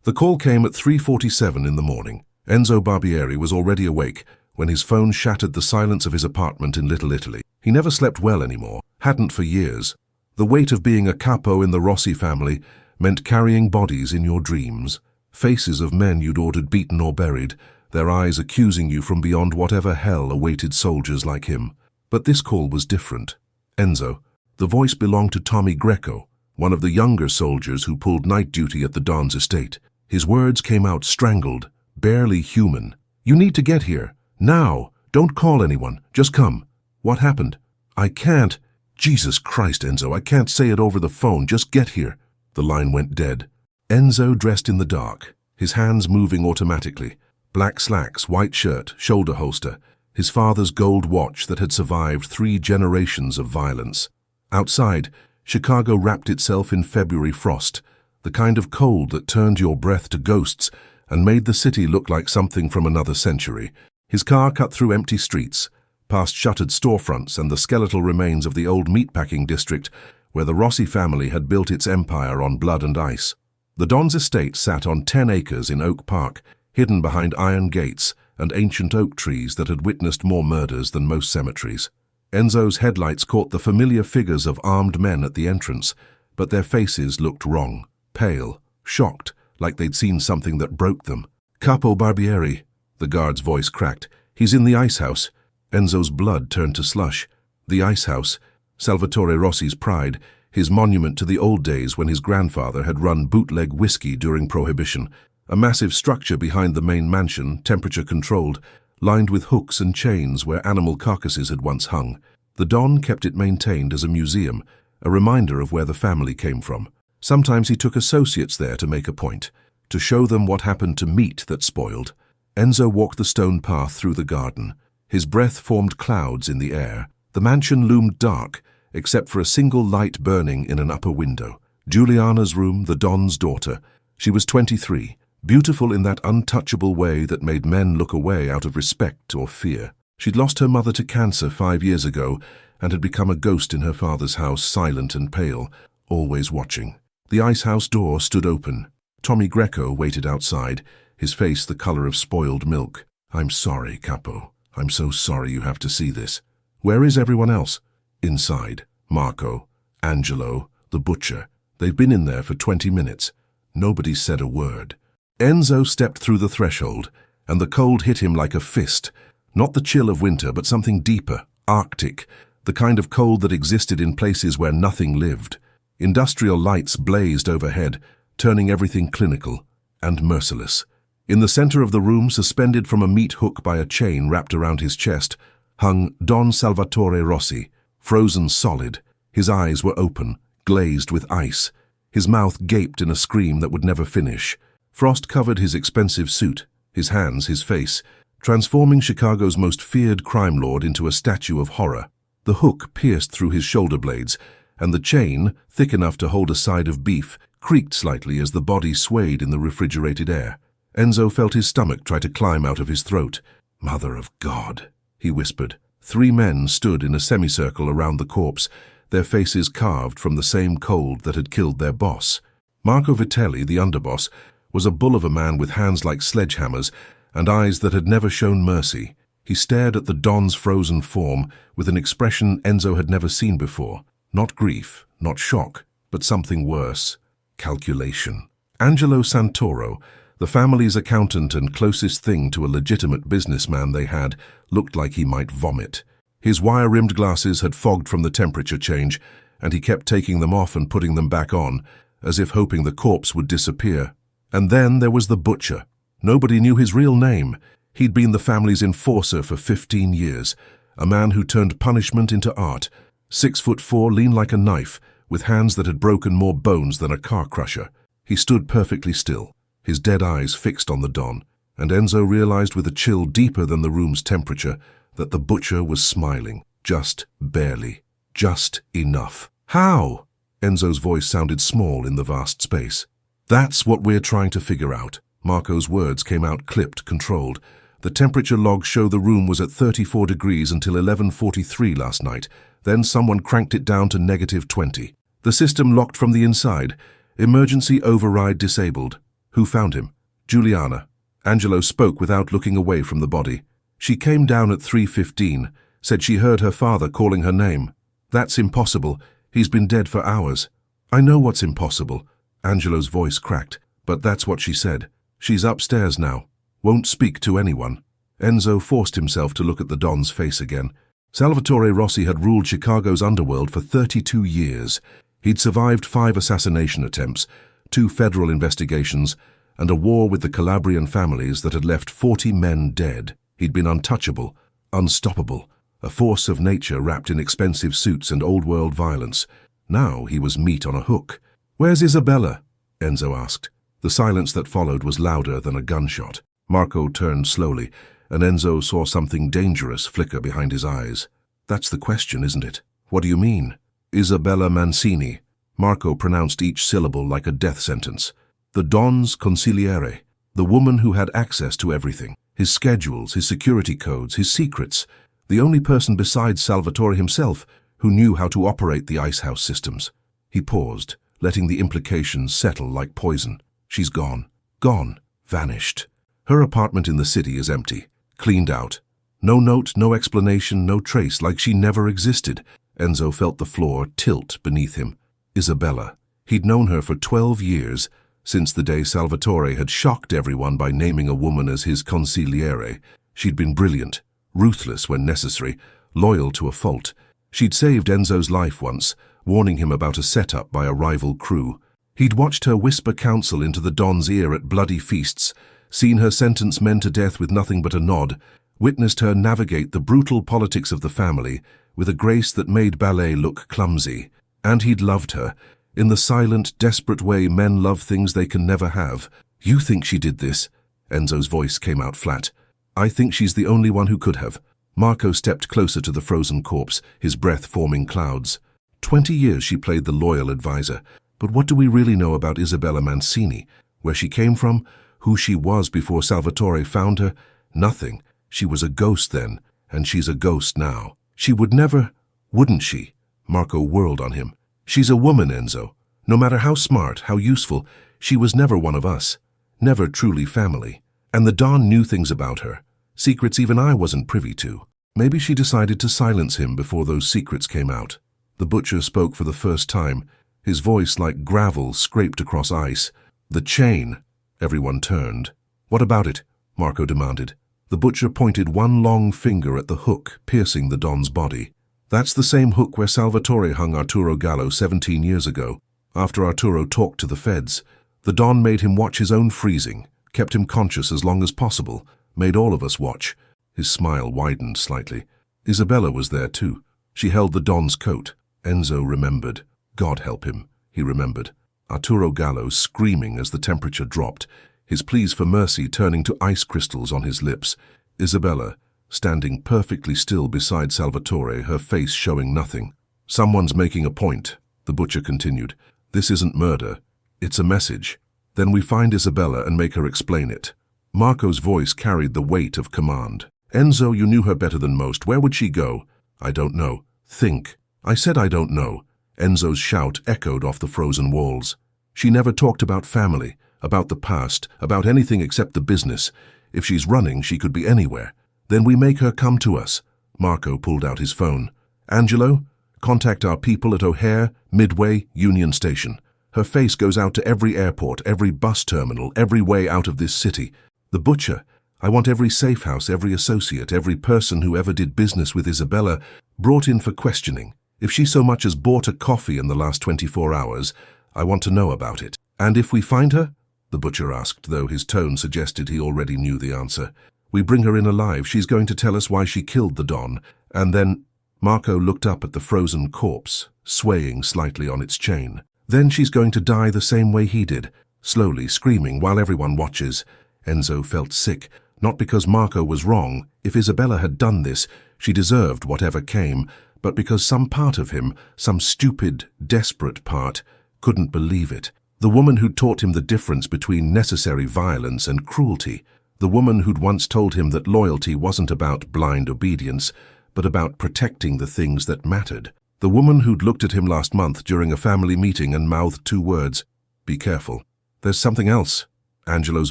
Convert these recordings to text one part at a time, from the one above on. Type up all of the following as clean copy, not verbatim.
The call came at 3:47 in the morning. Enzo Barbieri was already awake when his phone shattered the silence of his apartment in Little Italy. He never slept well anymore, hadn't for years. The weight of being a capo in the Rossi family meant carrying bodies in your dreams, faces of men you'd ordered beaten or buried, their eyes accusing you from beyond whatever hell awaited soldiers like him. But this call was different. Enzo, the voice belonged to Tommy Greco, one of the younger soldiers who pulled night duty at the Don's estate. His words came out strangled, barely human. "You need to get here. Now. Don't call anyone. Just come." "What happened?" "I can't." "Jesus Christ, Enzo, I can't say it over the phone. Just get here." The line went dead. Enzo dressed in the dark, his hands moving automatically. Black slacks, white shirt, shoulder holster, his father's gold watch that had survived 3 generations of violence. Outside, Chicago wrapped itself in February frost, the kind of cold that turned your breath to ghosts and made the city look like something from another century. His car cut through empty streets, past shuttered storefronts and the skeletal remains of the old meatpacking district where the Rossi family had built its empire on blood and ice. The Don's estate sat on 10 acres in Oak Park, hidden behind iron gates and ancient oak trees that had witnessed more murders than most cemeteries. Enzo's headlights caught the familiar figures of armed men at the entrance, but their faces looked wrong, pale, shocked, like they'd seen something that broke them. "Capo Barbieri," the guard's voice cracked. "He's in the Icehouse." Enzo's blood turned to slush. The Icehouse, Salvatore Rossi's pride, his monument to the old days when his grandfather had run bootleg whiskey during Prohibition. A massive structure behind the main mansion, temperature-controlled, lined with hooks and chains where animal carcasses had once hung. The Don kept it maintained as a museum, a reminder of where the family came from. Sometimes he took associates there to make a point, to show them what happened to meat that spoiled. Enzo walked the stone path through the garden. His breath formed clouds in the air. The mansion loomed dark, except for a single light burning in an upper window. Giuliana's room, the Don's daughter. She was 23, beautiful in that untouchable way that made men look away out of respect or fear. She'd lost her mother to cancer 5 years ago and had become a ghost in her father's house, silent and pale, always watching. The Icehouse door stood open. Tommy Greco waited outside, his face the color of spoiled milk. "I'm sorry, Capo. I'm so sorry you have to see this." "Where is everyone else?" "Inside. Marco, Angelo, the butcher. They've been in there for 20 minutes. Nobody said a word." Enzo stepped through the threshold, and the cold hit him like a fist. Not the chill of winter, but something deeper, Arctic, the kind of cold that existed in places where nothing lived. Industrial lights blazed overhead, turning everything clinical and merciless. In the center of the room, suspended from a meat hook by a chain wrapped around his chest, hung Don Salvatore Rossi, frozen solid. His eyes were open, glazed with ice. His mouth gaped in a scream that would never finish. Frost covered his expensive suit, his hands, his face, transforming Chicago's most feared crime lord into a statue of horror. The hook pierced through his shoulder blades, and the chain, thick enough to hold a side of beef, creaked slightly as the body swayed in the refrigerated air. Enzo felt his stomach try to climb out of his throat. "Mother of God," he whispered. 3 men stood in a semicircle around the corpse, their faces carved from the same cold that had killed their boss. Marco Vitelli, the underboss, was a bull of a man with hands like sledgehammers and eyes that had never shown mercy. He stared at the Don's frozen form with an expression Enzo had never seen before. Not grief, not shock, but something worse. Calculation. Angelo Santoro, the family's accountant and closest thing to a legitimate businessman they had, looked like he might vomit. His wire-rimmed glasses had fogged from the temperature change, and he kept taking them off and putting them back on, as if hoping the corpse would disappear. And then there was the butcher. Nobody knew his real name. He'd been the family's enforcer for 15 years, a man who turned punishment into art. 6'4", lean like a knife, with hands that had broken more bones than a car crusher. He stood perfectly still, his dead eyes fixed on the Don, and Enzo realized with a chill deeper than the room's temperature that the butcher was smiling, just barely, just enough. "How?" Enzo's voice sounded small in the vast space. "That's what we're trying to figure out." Marco's words came out clipped, controlled. "The temperature logs show the room was at 34 degrees until 11:43 last night. Then someone cranked it down to -20. The system locked from the inside. Emergency override disabled." Who found him? Juliana. Angelo spoke without looking away from the body. She came down at 3:15, said she heard her father calling her name. That's impossible. He's been dead for hours. I know what's impossible. Angelo's voice cracked, but that's what she said. She's upstairs now. Won't speak to anyone. Enzo forced himself to look at the Don's face again. Salvatore Rossi had ruled Chicago's underworld for 32 years. He'd survived 5 assassination attempts, 2 federal investigations, and a war with the Calabrian families that had left 40 men dead. He'd been untouchable, unstoppable, a force of nature wrapped in expensive suits and old-world violence. Now he was meat on a hook. "Where's Isabella?" Enzo asked. The silence that followed was louder than a gunshot. Marco turned slowly, and Enzo saw something dangerous flicker behind his eyes. "That's the question, isn't it?" "What do you mean?" "Isabella Mancini." Marco pronounced each syllable like a death sentence. The Don's Consigliere, the woman who had access to everything, his schedules, his security codes, his secrets, the only person besides Salvatore himself who knew how to operate the Icehouse systems. He paused, letting the implications settle like poison. She's gone. Gone. Vanished. Her apartment in the city is empty. Cleaned out. No note, no explanation, no trace, like she never existed. Enzo felt the floor tilt beneath him. Isabella. He'd known her for 12 years, since the day Salvatore had shocked everyone by naming a woman as his consigliere. She'd been brilliant, ruthless when necessary, loyal to a fault. She'd saved Enzo's life once, warning him about a setup by a rival crew. He'd watched her whisper counsel into the Don's ear at bloody feasts, seen her sentence men to death with nothing but a nod, witnessed her navigate the brutal politics of the family with a grace that made ballet look clumsy. And he'd loved her, in the silent, desperate way men love things they can never have. "You think she did this?" Enzo's voice came out flat. "I think she's the only one who could have." Marco stepped closer to the frozen corpse, his breath forming clouds. 20 years she played the loyal advisor. But what do we really know about Isabella Mancini? Where she came from? Who she was before Salvatore found her? Nothing. She was a ghost then, and she's a ghost now. She would never, wouldn't she? Marco whirled on him. "She's a woman, Enzo. No matter how smart, how useful, she was never one of us. Never truly family. And the Don knew things about her. Secrets even I wasn't privy to. Maybe she decided to silence him before those secrets came out." The butcher spoke for the first time, his voice like gravel scraped across ice. "The chain." Everyone turned. "What about it?" Marco demanded. The butcher pointed one long finger at the hook piercing the Don's body. "That's the same hook where Salvatore hung Arturo Gallo 17 years ago. After Arturo talked to the feds, the Don made him watch his own freezing, kept him conscious as long as possible, made all of us watch." His smile widened slightly. Isabella was there too. She held the Don's coat. Enzo remembered. God help him, he remembered. Arturo Gallo screaming as the temperature dropped, his pleas for mercy turning to ice crystals on his lips. Isabella, standing perfectly still beside Salvatore, her face showing nothing. "Someone's making a point," the butcher continued. "This isn't murder. It's a message. Then we find Isabella and make her explain it." Marco's voice carried the weight of command. "Enzo, you knew her better than most. Where would she go?" "I don't know." "Think." "I said I don't know." Enzo's shout echoed off the frozen walls. "She never talked about family, about the past, about anything except the business. If she's running, she could be anywhere. Then we make her come to us." Marco pulled out his phone. "Angelo, contact our people at O'Hare, Midway, Union Station. Her face goes out to every airport, every bus terminal, every way out of this city. The butcher, I want every safe house, every associate, every person who ever did business with Isabella brought in for questioning. If she so much as bought a coffee in the last 24 hours, I want to know about it. And if we find her?" the butcher asked, though his tone suggested he already knew the answer. "We bring her in alive. She's going to tell us why she killed the Don. And then—" Marco looked up at the frozen corpse, swaying slightly on its chain. "Then she's going to die the same way he did, slowly, screaming while everyone watches." Enzo felt sick, not because Marco was wrong. If Isabella had done this, she deserved whatever came, but because some part of him, some stupid, desperate part, couldn't believe it. The woman who'd taught him the difference between necessary violence and cruelty. The woman who'd once told him that loyalty wasn't about blind obedience, but about protecting the things that mattered. The woman who'd looked at him last month during a family meeting and mouthed 2 words, "Be careful." "There's something else." Angelo's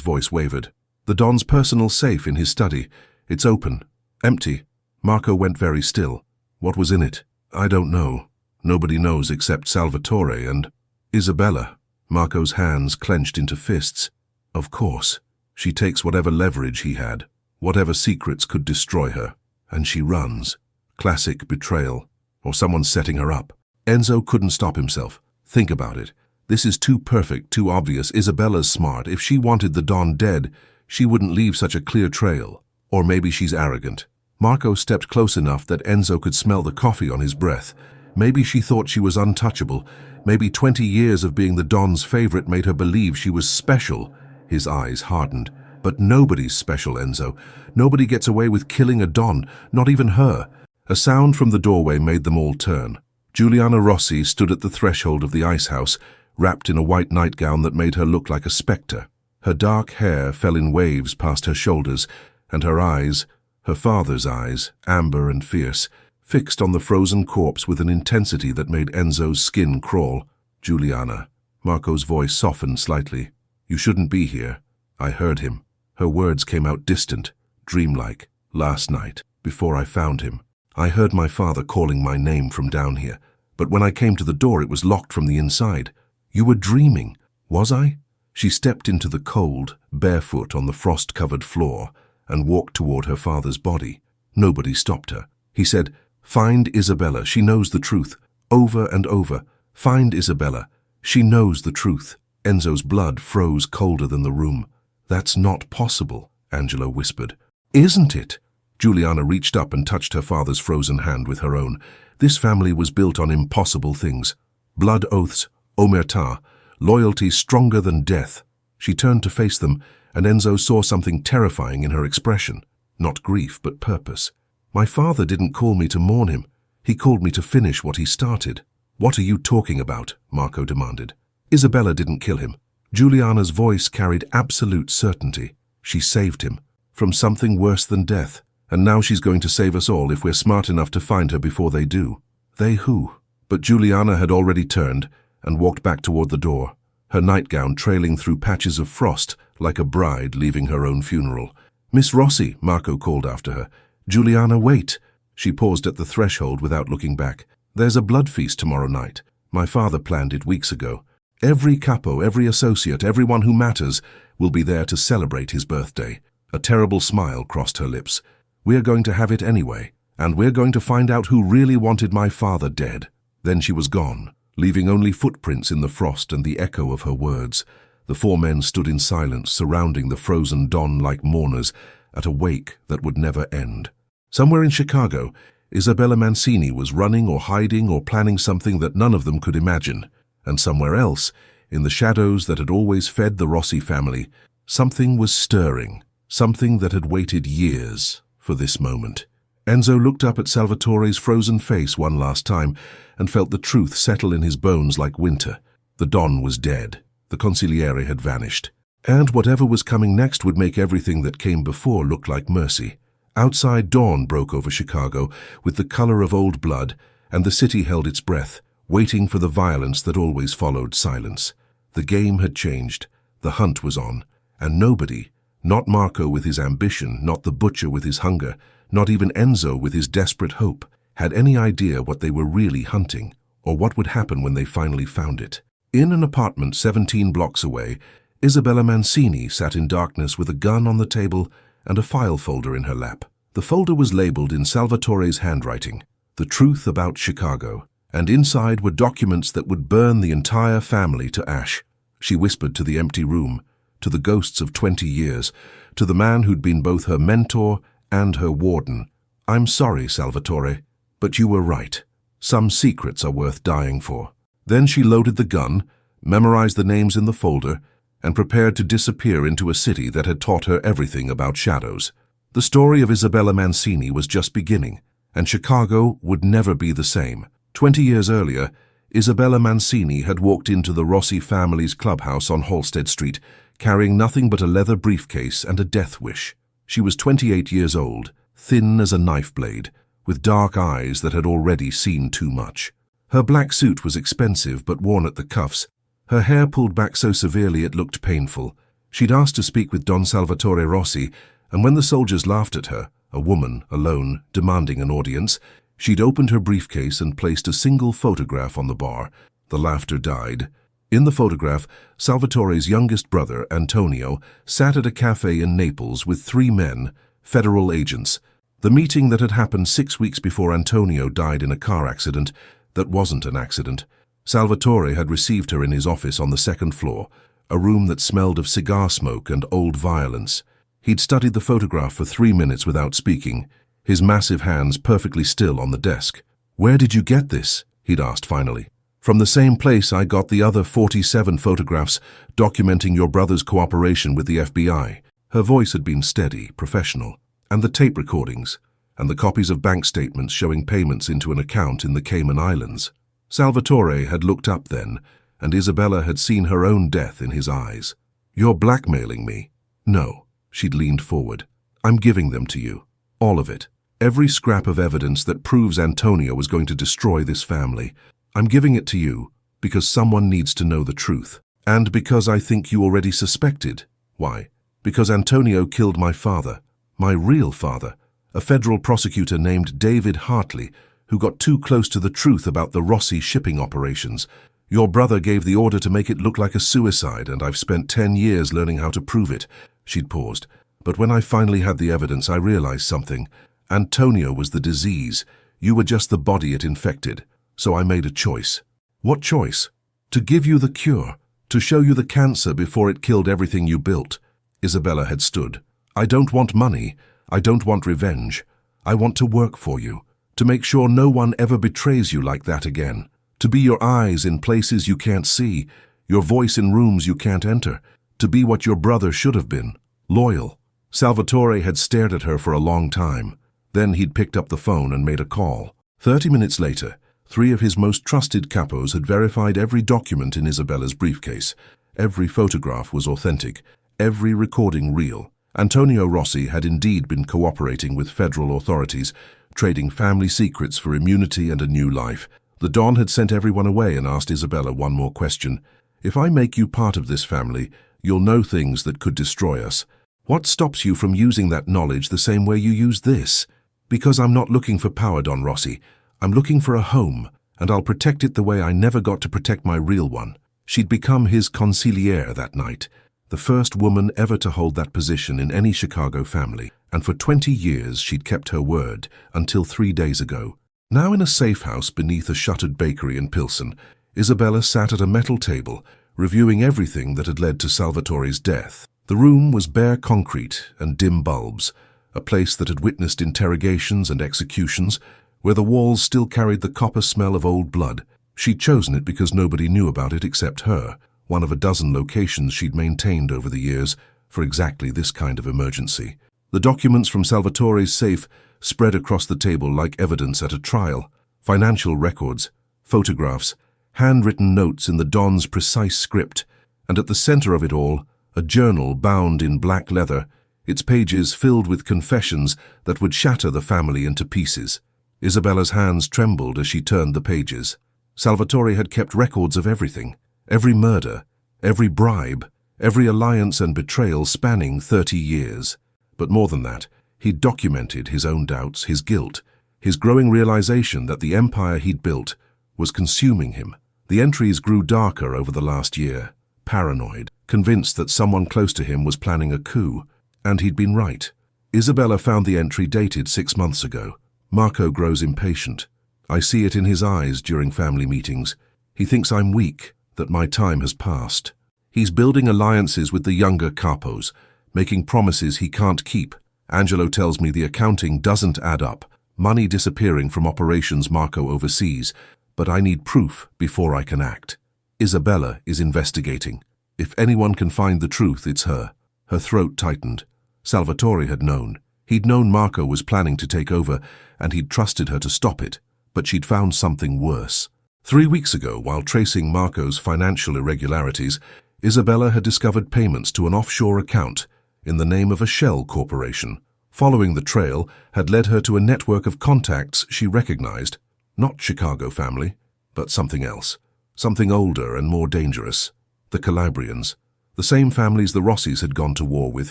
voice wavered. "The Don's personal safe in his study. It's open. Empty." Marco went very still. "What was in it?" "I don't know. Nobody knows except Salvatore and Isabella." Marco's hands clenched into fists. Of course. She takes whatever leverage he had, whatever secrets could destroy her, and she runs. Classic betrayal. Or someone setting her up. Enzo couldn't stop himself. Think about it. This is too perfect, too obvious. Isabella's smart. If she wanted the Don dead, she wouldn't leave such a clear trail. Or maybe she's arrogant. Marco stepped close enough that Enzo could smell the coffee on his breath. Maybe she thought she was untouchable. Maybe 20 years of being the Don's favorite made her believe she was special. His eyes hardened. "But nobody's special, Enzo. Nobody gets away with killing a Don, not even her." A sound from the doorway made them all turn. Giuliana Rossi stood at the threshold of the Icehouse, wrapped in a white nightgown that made her look like a spectre. Her dark hair fell in waves past her shoulders, and her eyes, her father's eyes, amber and fierce, fixed on the frozen corpse with an intensity that made Enzo's skin crawl. "Giuliana." Marco's voice softened slightly. "You shouldn't be here." I heard him. Her words came out distant, dreamlike. "Last night, before I found him, I heard my father calling my name from down here, but when I came to the door it was locked from the inside. You were dreaming, was I?" She stepped into the cold, barefoot on the frost-covered floor, and walked toward her father's body. Nobody stopped her. He said, "Find Isabella, she knows the truth." Over and over, "Find Isabella, she knows the truth." Enzo's blood froze colder than the room. "That's not possible," Angelo whispered. "Isn't it?" Giuliana reached up and touched her father's frozen hand with her own. This family was built on impossible things. Blood oaths, omerta, loyalty stronger than death. She turned to face them, and Enzo saw something terrifying in her expression. Not grief, but purpose. "My father didn't call me to mourn him. He called me to finish what he started." "What are you talking about?" Marco demanded. "Isabella didn't kill him." Giuliana's voice carried absolute certainty. "She saved him from something worse than death. And now she's going to save us all if we're smart enough to find her before they do." "They who?" But Giuliana had already turned and walked back toward the door, her nightgown trailing through patches of frost like a bride leaving her own funeral. "Miss Rossi," Marco called after her. "Giuliana, wait." She paused at the threshold without looking back. "There's a blood feast tomorrow night. My father planned it weeks ago. Every capo, every associate, everyone who matters will be there to celebrate his birthday." A terrible smile crossed her lips. "We're going to have it anyway, and we're going to find out who really wanted my father dead." Then she was gone, leaving only footprints in the frost and the echo of her words. The four men stood in silence, surrounding the frozen Don like mourners at a wake that would never end. Somewhere in Chicago, Isabella Mancini was running or hiding or planning something that none of them could imagine. And somewhere else, in the shadows that had always fed the Rossi family, something was stirring, something that had waited years for this moment. Enzo looked up at Salvatore's frozen face one last time and felt the truth settle in his bones like winter. The Don was dead. The Consigliere had vanished. And whatever was coming next would make everything that came before look like mercy. Outside, dawn broke over Chicago with the color of old blood, and the city held its breath, waiting for the violence that always followed silence. The game had changed. The hunt was on. And nobody, not Marco with his ambition, not the butcher with his hunger, not even Enzo with his desperate hope, had any idea what they were really hunting, or what would happen when they finally found it. In an apartment 17 blocks away, Isabella Mancini sat in darkness with a gun on the table and a file folder in her lap. The folder was labeled in Salvatore's handwriting, "The Truth About Chicago," and inside were documents that would burn the entire family to ash. She whispered to the empty room, to the ghosts of 20 years, to the man who'd been both her mentor and her warden. "I'm sorry, Salvatore, but you were right. Some secrets are worth dying for." Then she loaded the gun, memorized the names in the folder, and prepared to disappear into a city that had taught her everything about shadows. The story of Isabella Mancini was just beginning, and Chicago would never be the same. 20 years earlier, Isabella Mancini had walked into the Rossi family's clubhouse on Halsted Street, carrying nothing but a leather briefcase and a death wish. She was 28 years old, thin as a knife blade, with dark eyes that had already seen too much. Her black suit was expensive but worn at the cuffs, her hair pulled back so severely it looked painful, She'd asked to speak with Don Salvatore Rossi, and when the soldiers laughed at her, a woman, alone, demanding an audience, she'd opened her briefcase and placed a single photograph on the bar. The laughter died. In the photograph, Salvatore's youngest brother, Antonio, sat at a cafe in Naples with 3 men, federal agents. The meeting that had happened 6 weeks before Antonio died in a car accident that wasn't an accident. Salvatore had received her in his office on the 2nd floor, a room that smelled of cigar smoke and old violence. He'd studied the photograph for 3 minutes without speaking, his massive hands perfectly still on the desk. "Where did you get this?" he'd asked finally. "From the same place I got the other 47 photographs documenting your brother's cooperation with the FBI. Her voice had been steady, professional. "And the tape recordings, and the copies of bank statements showing payments into an account in the Cayman Islands." Salvatore had looked up then, and Isabella had seen her own death in his eyes. "You're blackmailing me." "No," she'd leaned forward. "I'm giving them to you. All of it. Every scrap of evidence that proves Antonio was going to destroy this family. I'm giving it to you because someone needs to know the truth. And because I think you already suspected." "Why?" "Because Antonio killed my father. My real father. A federal prosecutor named David Hartley, who got too close to the truth about the Rossi shipping operations. Your brother gave the order to make it look like a suicide, and I've spent 10 years learning how to prove it." She'd paused. "But when I finally had the evidence, I realized something. Antonio was the disease. You were just the body it infected. So I made a choice." "What choice?" "To give you the cure. To show you the cancer before it killed everything you built." Isabella had stood. "I don't want money. I don't want revenge. I want to work for you. To make sure no one ever betrays you like that again. To be your eyes in places you can't see. Your voice in rooms you can't enter. To be what your brother should have been. Loyal." Salvatore had stared at her for a long time. Then he'd picked up the phone and made a call. 30 minutes later, 3 of his most trusted capos had verified every document in Isabella's briefcase. Every photograph was authentic, every recording real. Antonio Rossi had indeed been cooperating with federal authorities, trading family secrets for immunity and a new life. The Don had sent everyone away and asked Isabella one more question. "If I make you part of this family, you'll know things that could destroy us. What stops you from using that knowledge the same way you use this?" "Because I'm not looking for power, Don Rossi. I'm looking for a home, and I'll protect it the way I never got to protect my real one." She'd become his consigliere that night, the first woman ever to hold that position in any Chicago family, and for 20 years she'd kept her word, until 3 days ago. Now in a safe house beneath a shuttered bakery in Pilsen, Isabella sat at a metal table, reviewing everything that had led to Salvatore's death. The room was bare concrete and dim bulbs, a place that had witnessed interrogations and executions, where the walls still carried the copper smell of old blood. She'd chosen it because nobody knew about it except her, one of a dozen locations she'd maintained over the years for exactly this kind of emergency. The documents from Salvatore's safe spread across the table like evidence at a trial. Financial records, photographs, handwritten notes in the Don's precise script, and at the center of it all, a journal bound in black leather, its pages filled with confessions that would shatter the family into pieces. Isabella's hands trembled as she turned the pages. Salvatore had kept records of everything, every murder, every bribe, every alliance and betrayal spanning 30 years. But more than that, he'd documented his own doubts, his guilt, his growing realization that the empire he'd built was consuming him. The entries grew darker over the last year, paranoid, convinced that someone close to him was planning a coup, and he'd been right. Isabella found the entry dated 6 months ago. "Marco grows impatient. I see it in his eyes during family meetings. He thinks I'm weak, that my time has passed. He's building alliances with the younger capos, making promises he can't keep. Angelo tells me the accounting doesn't add up, money disappearing from operations Marco oversees, but I need proof before I can act. Isabella is investigating. If anyone can find the truth, it's her." Her throat tightened. Salvatore had known. He'd known Marco was planning to take over, and he'd trusted her to stop it, but she'd found something worse. 3 weeks ago, while tracing Marco's financial irregularities, Isabella had discovered payments to an offshore account in the name of a shell corporation. Following the trail had led her to a network of contacts she recognized, not Chicago family, but something else, something older and more dangerous. The Calabrians. The same families the Rossis had gone to war with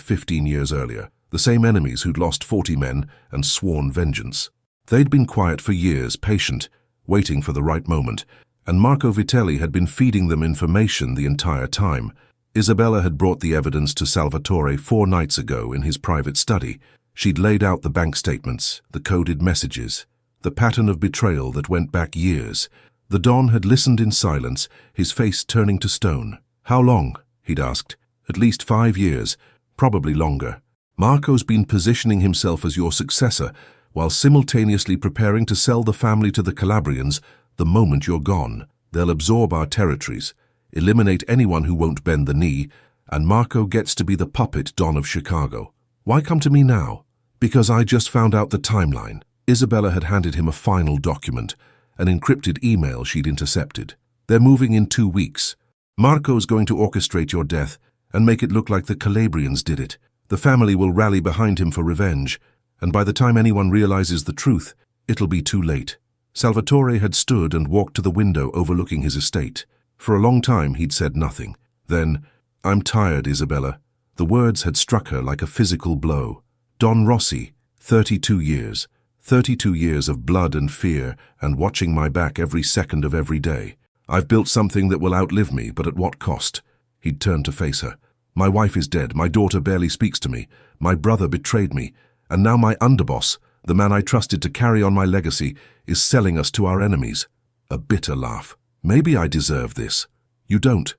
15 years earlier. The same enemies who'd lost 40 men and sworn vengeance. They'd been quiet for years, patient, waiting for the right moment, and Marco Vitelli had been feeding them information the entire time. Isabella had brought the evidence to Salvatore 4 nights ago in his private study. She'd laid out the bank statements, the coded messages, the pattern of betrayal that went back years. The Don had listened in silence, his face turning to stone. "How long?" he'd asked. "At least 5 years, probably longer. Marco's been positioning himself as your successor, while simultaneously preparing to sell the family to the Calabrians the moment you're gone. They'll absorb our territories, eliminate anyone who won't bend the knee, and Marco gets to be the puppet Don of Chicago. Why come to me now? Because I just found out the timeline." Isabella had handed him a final document, an encrypted email she'd intercepted. "They're moving in 2 weeks. Marco's going to orchestrate your death and make it look like the Calabrians did it. The family will rally behind him for revenge, and by the time anyone realizes the truth, it'll be too late." Salvatore had stood and walked to the window overlooking his estate. For a long time he'd said nothing. Then, "I'm tired, Isabella." The words had struck her like a physical blow. Don Rossi, 32 years. 32 years of blood and fear and watching my back every second of every day. I've built something that will outlive me, but at what cost? He'd turned to face her. "My wife is dead, my daughter barely speaks to me, my brother betrayed me, and now my underboss, the man I trusted to carry on my legacy, is selling us to our enemies." A bitter laugh. "Maybe I deserve this." "You don't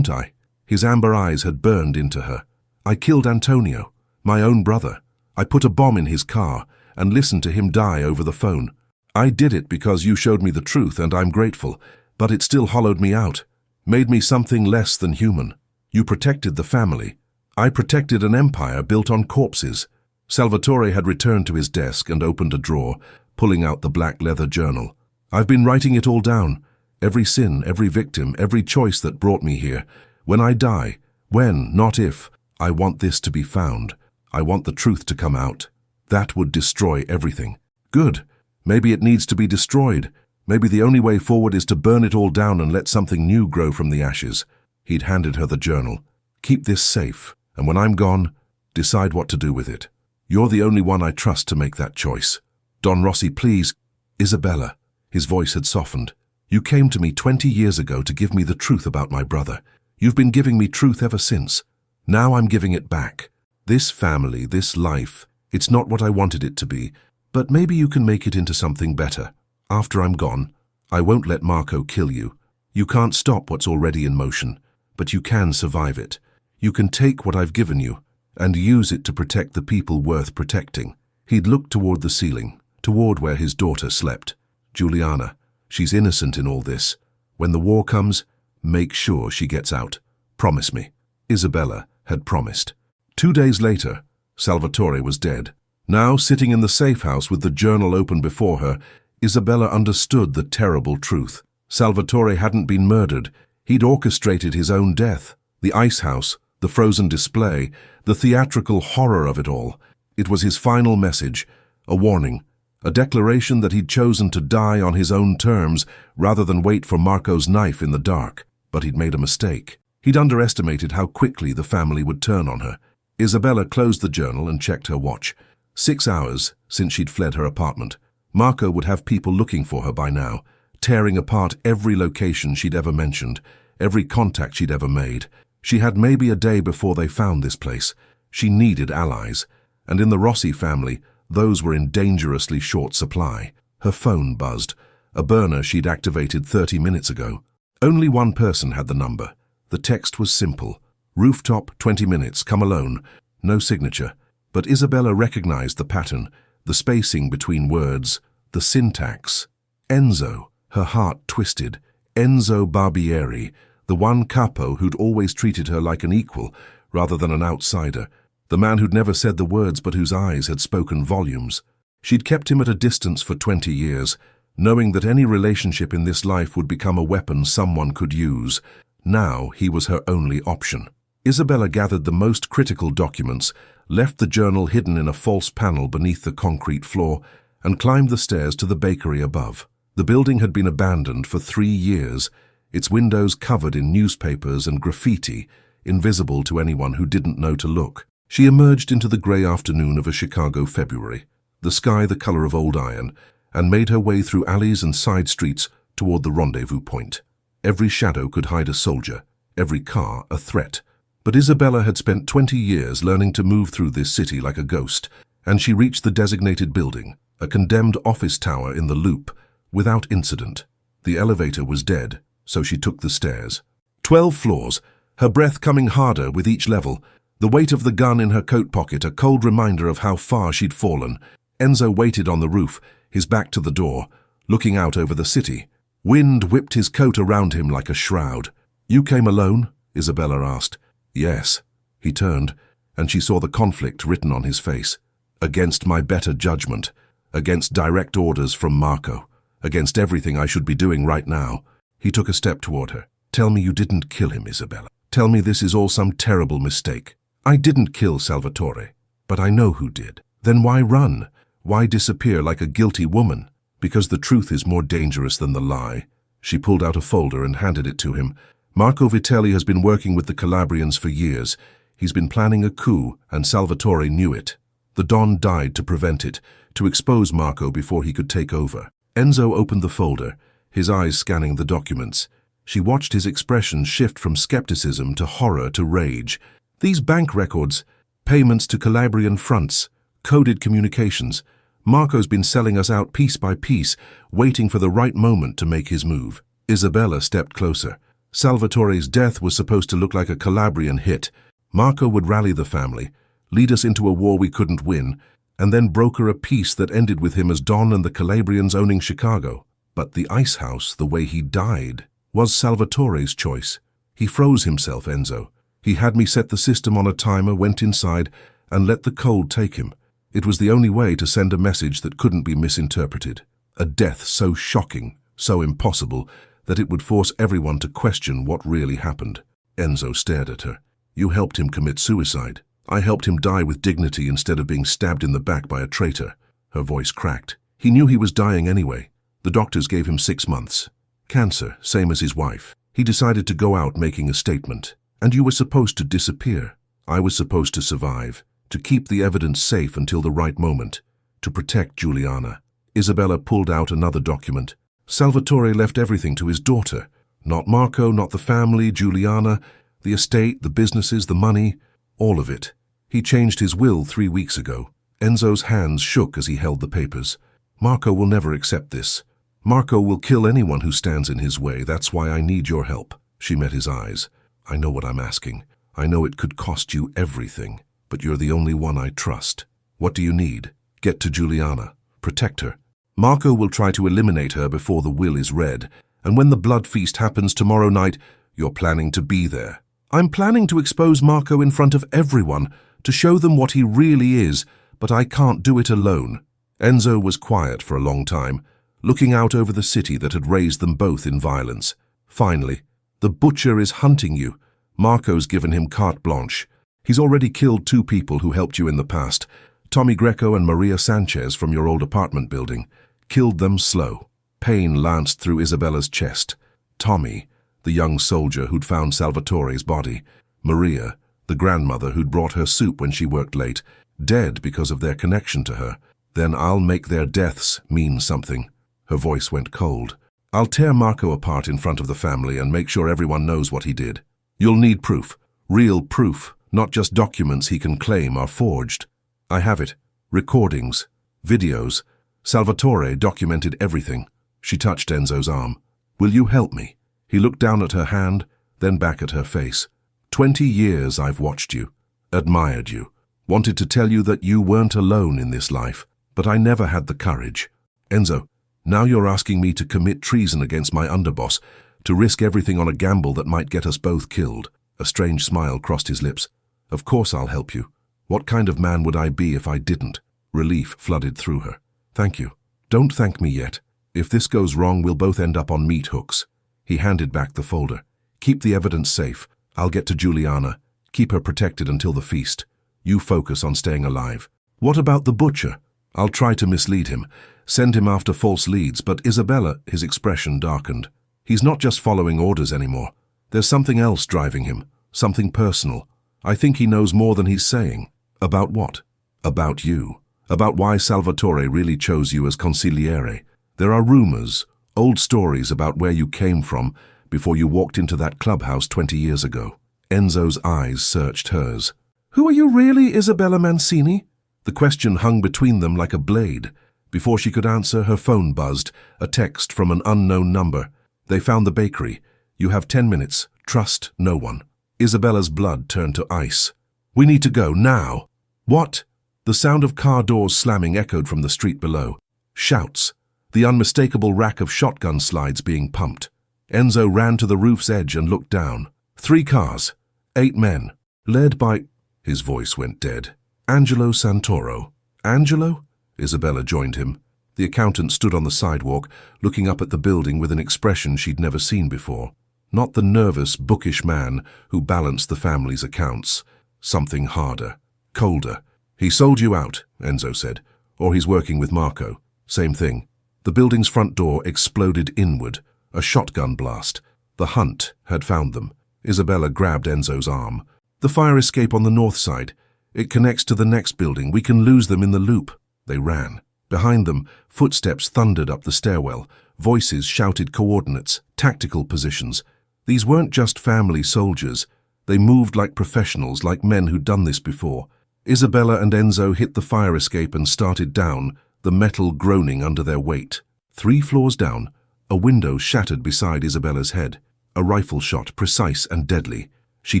I?" His amber eyes had burned into her. "I killed Antonio, my own brother. I put a bomb in his car and listened to him die over the phone. I did it because you showed me the truth, and I'm grateful, but it still hollowed me out, made me something less than human. You protected the family. I protected an empire built on corpses." Salvatore had returned to his desk and opened a drawer, pulling out the black leather journal. "I've been writing it all down. Every sin, every victim, every choice that brought me here. When I die, when, not if, I want this to be found. I want the truth to come out. That would destroy everything." "Good. Maybe it needs to be destroyed. Maybe the only way forward is to burn it all down and let something new grow from the ashes." He'd handed her the journal. "Keep this safe, and when I'm gone, decide what to do with it. You're the only one I trust to make that choice." "Don Rossi, please." "Isabella." His voice had softened. "You came to me 20 years ago to give me the truth about my brother. You've been giving me truth ever since. Now I'm giving it back. This family, this life, it's not what I wanted it to be, but maybe you can make it into something better. After I'm gone, I won't let Marco kill you. You can't stop what's already in motion, but you can survive it. You can take what I've given you and use it to protect the people worth protecting." He'd looked toward the ceiling, toward where his daughter slept. "Juliana, she's innocent in all this. When the war comes, make sure she gets out. Promise me." Isabella had promised. 2 days later, Salvatore was dead. Now, sitting in the safe house with the journal open before her, Isabella understood the terrible truth. Salvatore hadn't been murdered. He'd orchestrated his own death. The Icehouse, the frozen display, the theatrical horror of it all. It was his final message, a warning, a declaration that he'd chosen to die on his own terms rather than wait for Marco's knife in the dark. But he'd made a mistake. He'd underestimated how quickly the family would turn on her. Isabella closed the journal and checked her watch. 6 hours since she'd fled her apartment. Marco would have people looking for her by now, tearing apart every location she'd ever mentioned, every contact she'd ever made. She had maybe a day before they found this place. She needed allies, and in the Rossi family, those were in dangerously short supply. Her phone buzzed, a burner she'd activated 30 minutes ago. Only one person had the number. The text was simple. "Rooftop, 20 minutes, come alone." No signature. But Isabella recognized the pattern, the spacing between words, the syntax. Enzo. Her heart twisted. Enzo Barbieri, the one capo who'd always treated her like an equal rather than an outsider, the man who'd never said the words but whose eyes had spoken volumes. She'd kept him at a distance for 20 years, knowing that any relationship in this life would become a weapon someone could use. Now he was her only option. Isabella gathered the most critical documents, left the journal hidden in a false panel beneath the concrete floor, and climbed the stairs to the bakery above. The building had been abandoned for 3 years, its windows covered in newspapers and graffiti, invisible to anyone who didn't know to look. She emerged into the grey afternoon of a Chicago February, the sky the color of old iron, and made her way through alleys and side streets toward the rendezvous point. Every shadow could hide a soldier, every car a threat. But Isabella had spent 20 years learning to move through this city like a ghost, and she reached the designated building, a condemned office tower in the Loop, without incident. The elevator was dead, so she took the stairs. 12 floors, her breath coming harder with each level, the weight of the gun in her coat pocket a cold reminder of how far she'd fallen. Enzo waited on the roof, his back to the door, looking out over the city. Wind whipped his coat around him like a shroud. "You came alone?" Isabella asked. "Yes." He turned, and she saw the conflict written on his face. "Against my better judgment, against direct orders from Marco, against everything I should be doing right now." He took a step toward her. "Tell me you didn't kill him, Isabella. Tell me this is all some terrible mistake." "I didn't kill Salvatore, but I know who did." "Then why run? Why disappear like a guilty woman?" "Because the truth is more dangerous than the lie." She pulled out a folder and handed it to him. "Marco Vitelli has been working with the Calabrians for years. He's been planning a coup, and Salvatore knew it. The Don died to prevent it, to expose Marco before he could take over." Enzo opened the folder, his eyes scanning the documents. She watched his expression shift from skepticism to horror to rage. These bank records, payments to Calabrian fronts, coded communications. Marco's been selling us out piece by piece, waiting for the right moment to make his move. Isabella stepped closer. Salvatore's death was supposed to look like a Calabrian hit. Marco would rally the family, lead us into a war we couldn't win, and then broker a peace that ended with him as Don and the Calabrians owning Chicago. But the Icehouse, the way he died, was Salvatore's choice. He froze himself, Enzo. He had me set the system on a timer, went inside, and let the cold take him. It was the only way to send a message that couldn't be misinterpreted. A death so shocking, so impossible, that it would force everyone to question what really happened. Enzo stared at her. "You helped him commit suicide. I helped him die with dignity instead of being stabbed in the back by a traitor." Her voice cracked. "He knew he was dying anyway. The doctors gave him 6 months. Cancer, same as his wife. He decided to go out making a statement. And you were supposed to disappear. I was supposed to survive, to keep the evidence safe until the right moment, to protect Giuliana." Isabella pulled out another document. Salvatore left everything to his daughter. Not Marco, not the family, Giuliana, the estate, the businesses, the money, all of it. He changed his will 3 weeks ago. Enzo's hands shook as he held the papers. "Marco will never accept this. Marco will kill anyone who stands in his way. That's why I need your help." She met his eyes. "I know what I'm asking. I know it could cost you everything, but you're the only one I trust. What do you need? Get to Giuliana. Protect her. Marco will try to eliminate her before the will is read, and when the blood feast happens tomorrow night, you're planning to be there." "I'm planning to expose Marco in front of everyone, to show them what he really is, but I can't do it alone." Enzo was quiet for a long time, looking out over the city that had raised them both in violence. Finally, "The butcher is hunting you. Marco's given him carte blanche. He's already killed 2 people who helped you in the past, Tommy Greco and Maria Sanchez from your old apartment building. Killed them slow." Pain lanced through Isabella's chest. Tommy, the young soldier who'd found Salvatore's body. Maria, the grandmother who'd brought her soup when she worked late, dead because of their connection to her. "Then I'll make their deaths mean something." Her voice went cold. "I'll tear Marco apart in front of the family and make sure everyone knows what he did. You'll need proof. Real proof, not just documents he can claim are forged. I have it. Recordings. Videos. Salvatore documented everything." She touched Enzo's arm. "Will you help me?" He looked down at her hand, then back at her face. 20 years I've watched you, admired you, wanted to tell you that you weren't alone in this life, but I never had the courage. Enzo, now you're asking me to commit treason against my underboss, to risk everything on a gamble that might get us both killed." A strange smile crossed his lips. "Of course I'll help you. What kind of man would I be if I didn't?" Relief flooded through her. "Thank you. Don't thank me yet. If this goes wrong, we'll both end up on meat hooks." He handed back the folder. "Keep the evidence safe. I'll get to Giuliana. Keep her protected until the feast. You focus on staying alive." "What about the butcher?" "I'll try to mislead him, send him after false leads, but Isabella," his expression darkened. "He's not just following orders anymore. There's something else driving him. Something personal. I think he knows more than he's saying. About what? About you. About why Salvatore really chose you as Consigliere. There are rumors, old stories about where you came from before you walked into that clubhouse 20 years ago. Enzo's eyes searched hers. Who are you really, Isabella Mancini? The question hung between them like a blade. Before she could answer, her phone buzzed, a text from an unknown number. They found the bakery. You have 10 minutes. Trust no one. Isabella's blood turned to ice. We need to go, now. What? The sound of car doors slamming echoed from the street below. Shouts. The unmistakable rack of shotgun slides being pumped. Enzo ran to the roof's edge and looked down. 3 cars. 8 men. Led by... His voice went dead. Angelo Santoro. Angelo? Isabella joined him. The accountant stood on the sidewalk, looking up at the building with an expression she'd never seen before. Not the nervous, bookish man who balanced the family's accounts. Something harder, colder. He sold you out, Enzo said. Or he's working with Marco. Same thing. The building's front door exploded inward. A shotgun blast. The hunt had found them. Isabella grabbed Enzo's arm. The fire escape on the north side. It connects to the next building. We can lose them in the loop. They ran. Behind them, footsteps thundered up the stairwell. Voices shouted coordinates, tactical positions. These weren't just family soldiers. They moved like professionals, like men who'd done this before. Isabella and Enzo hit the fire escape and started down, the metal groaning under their weight. 3 floors down, a window shattered beside Isabella's head. A rifle shot, precise and deadly. She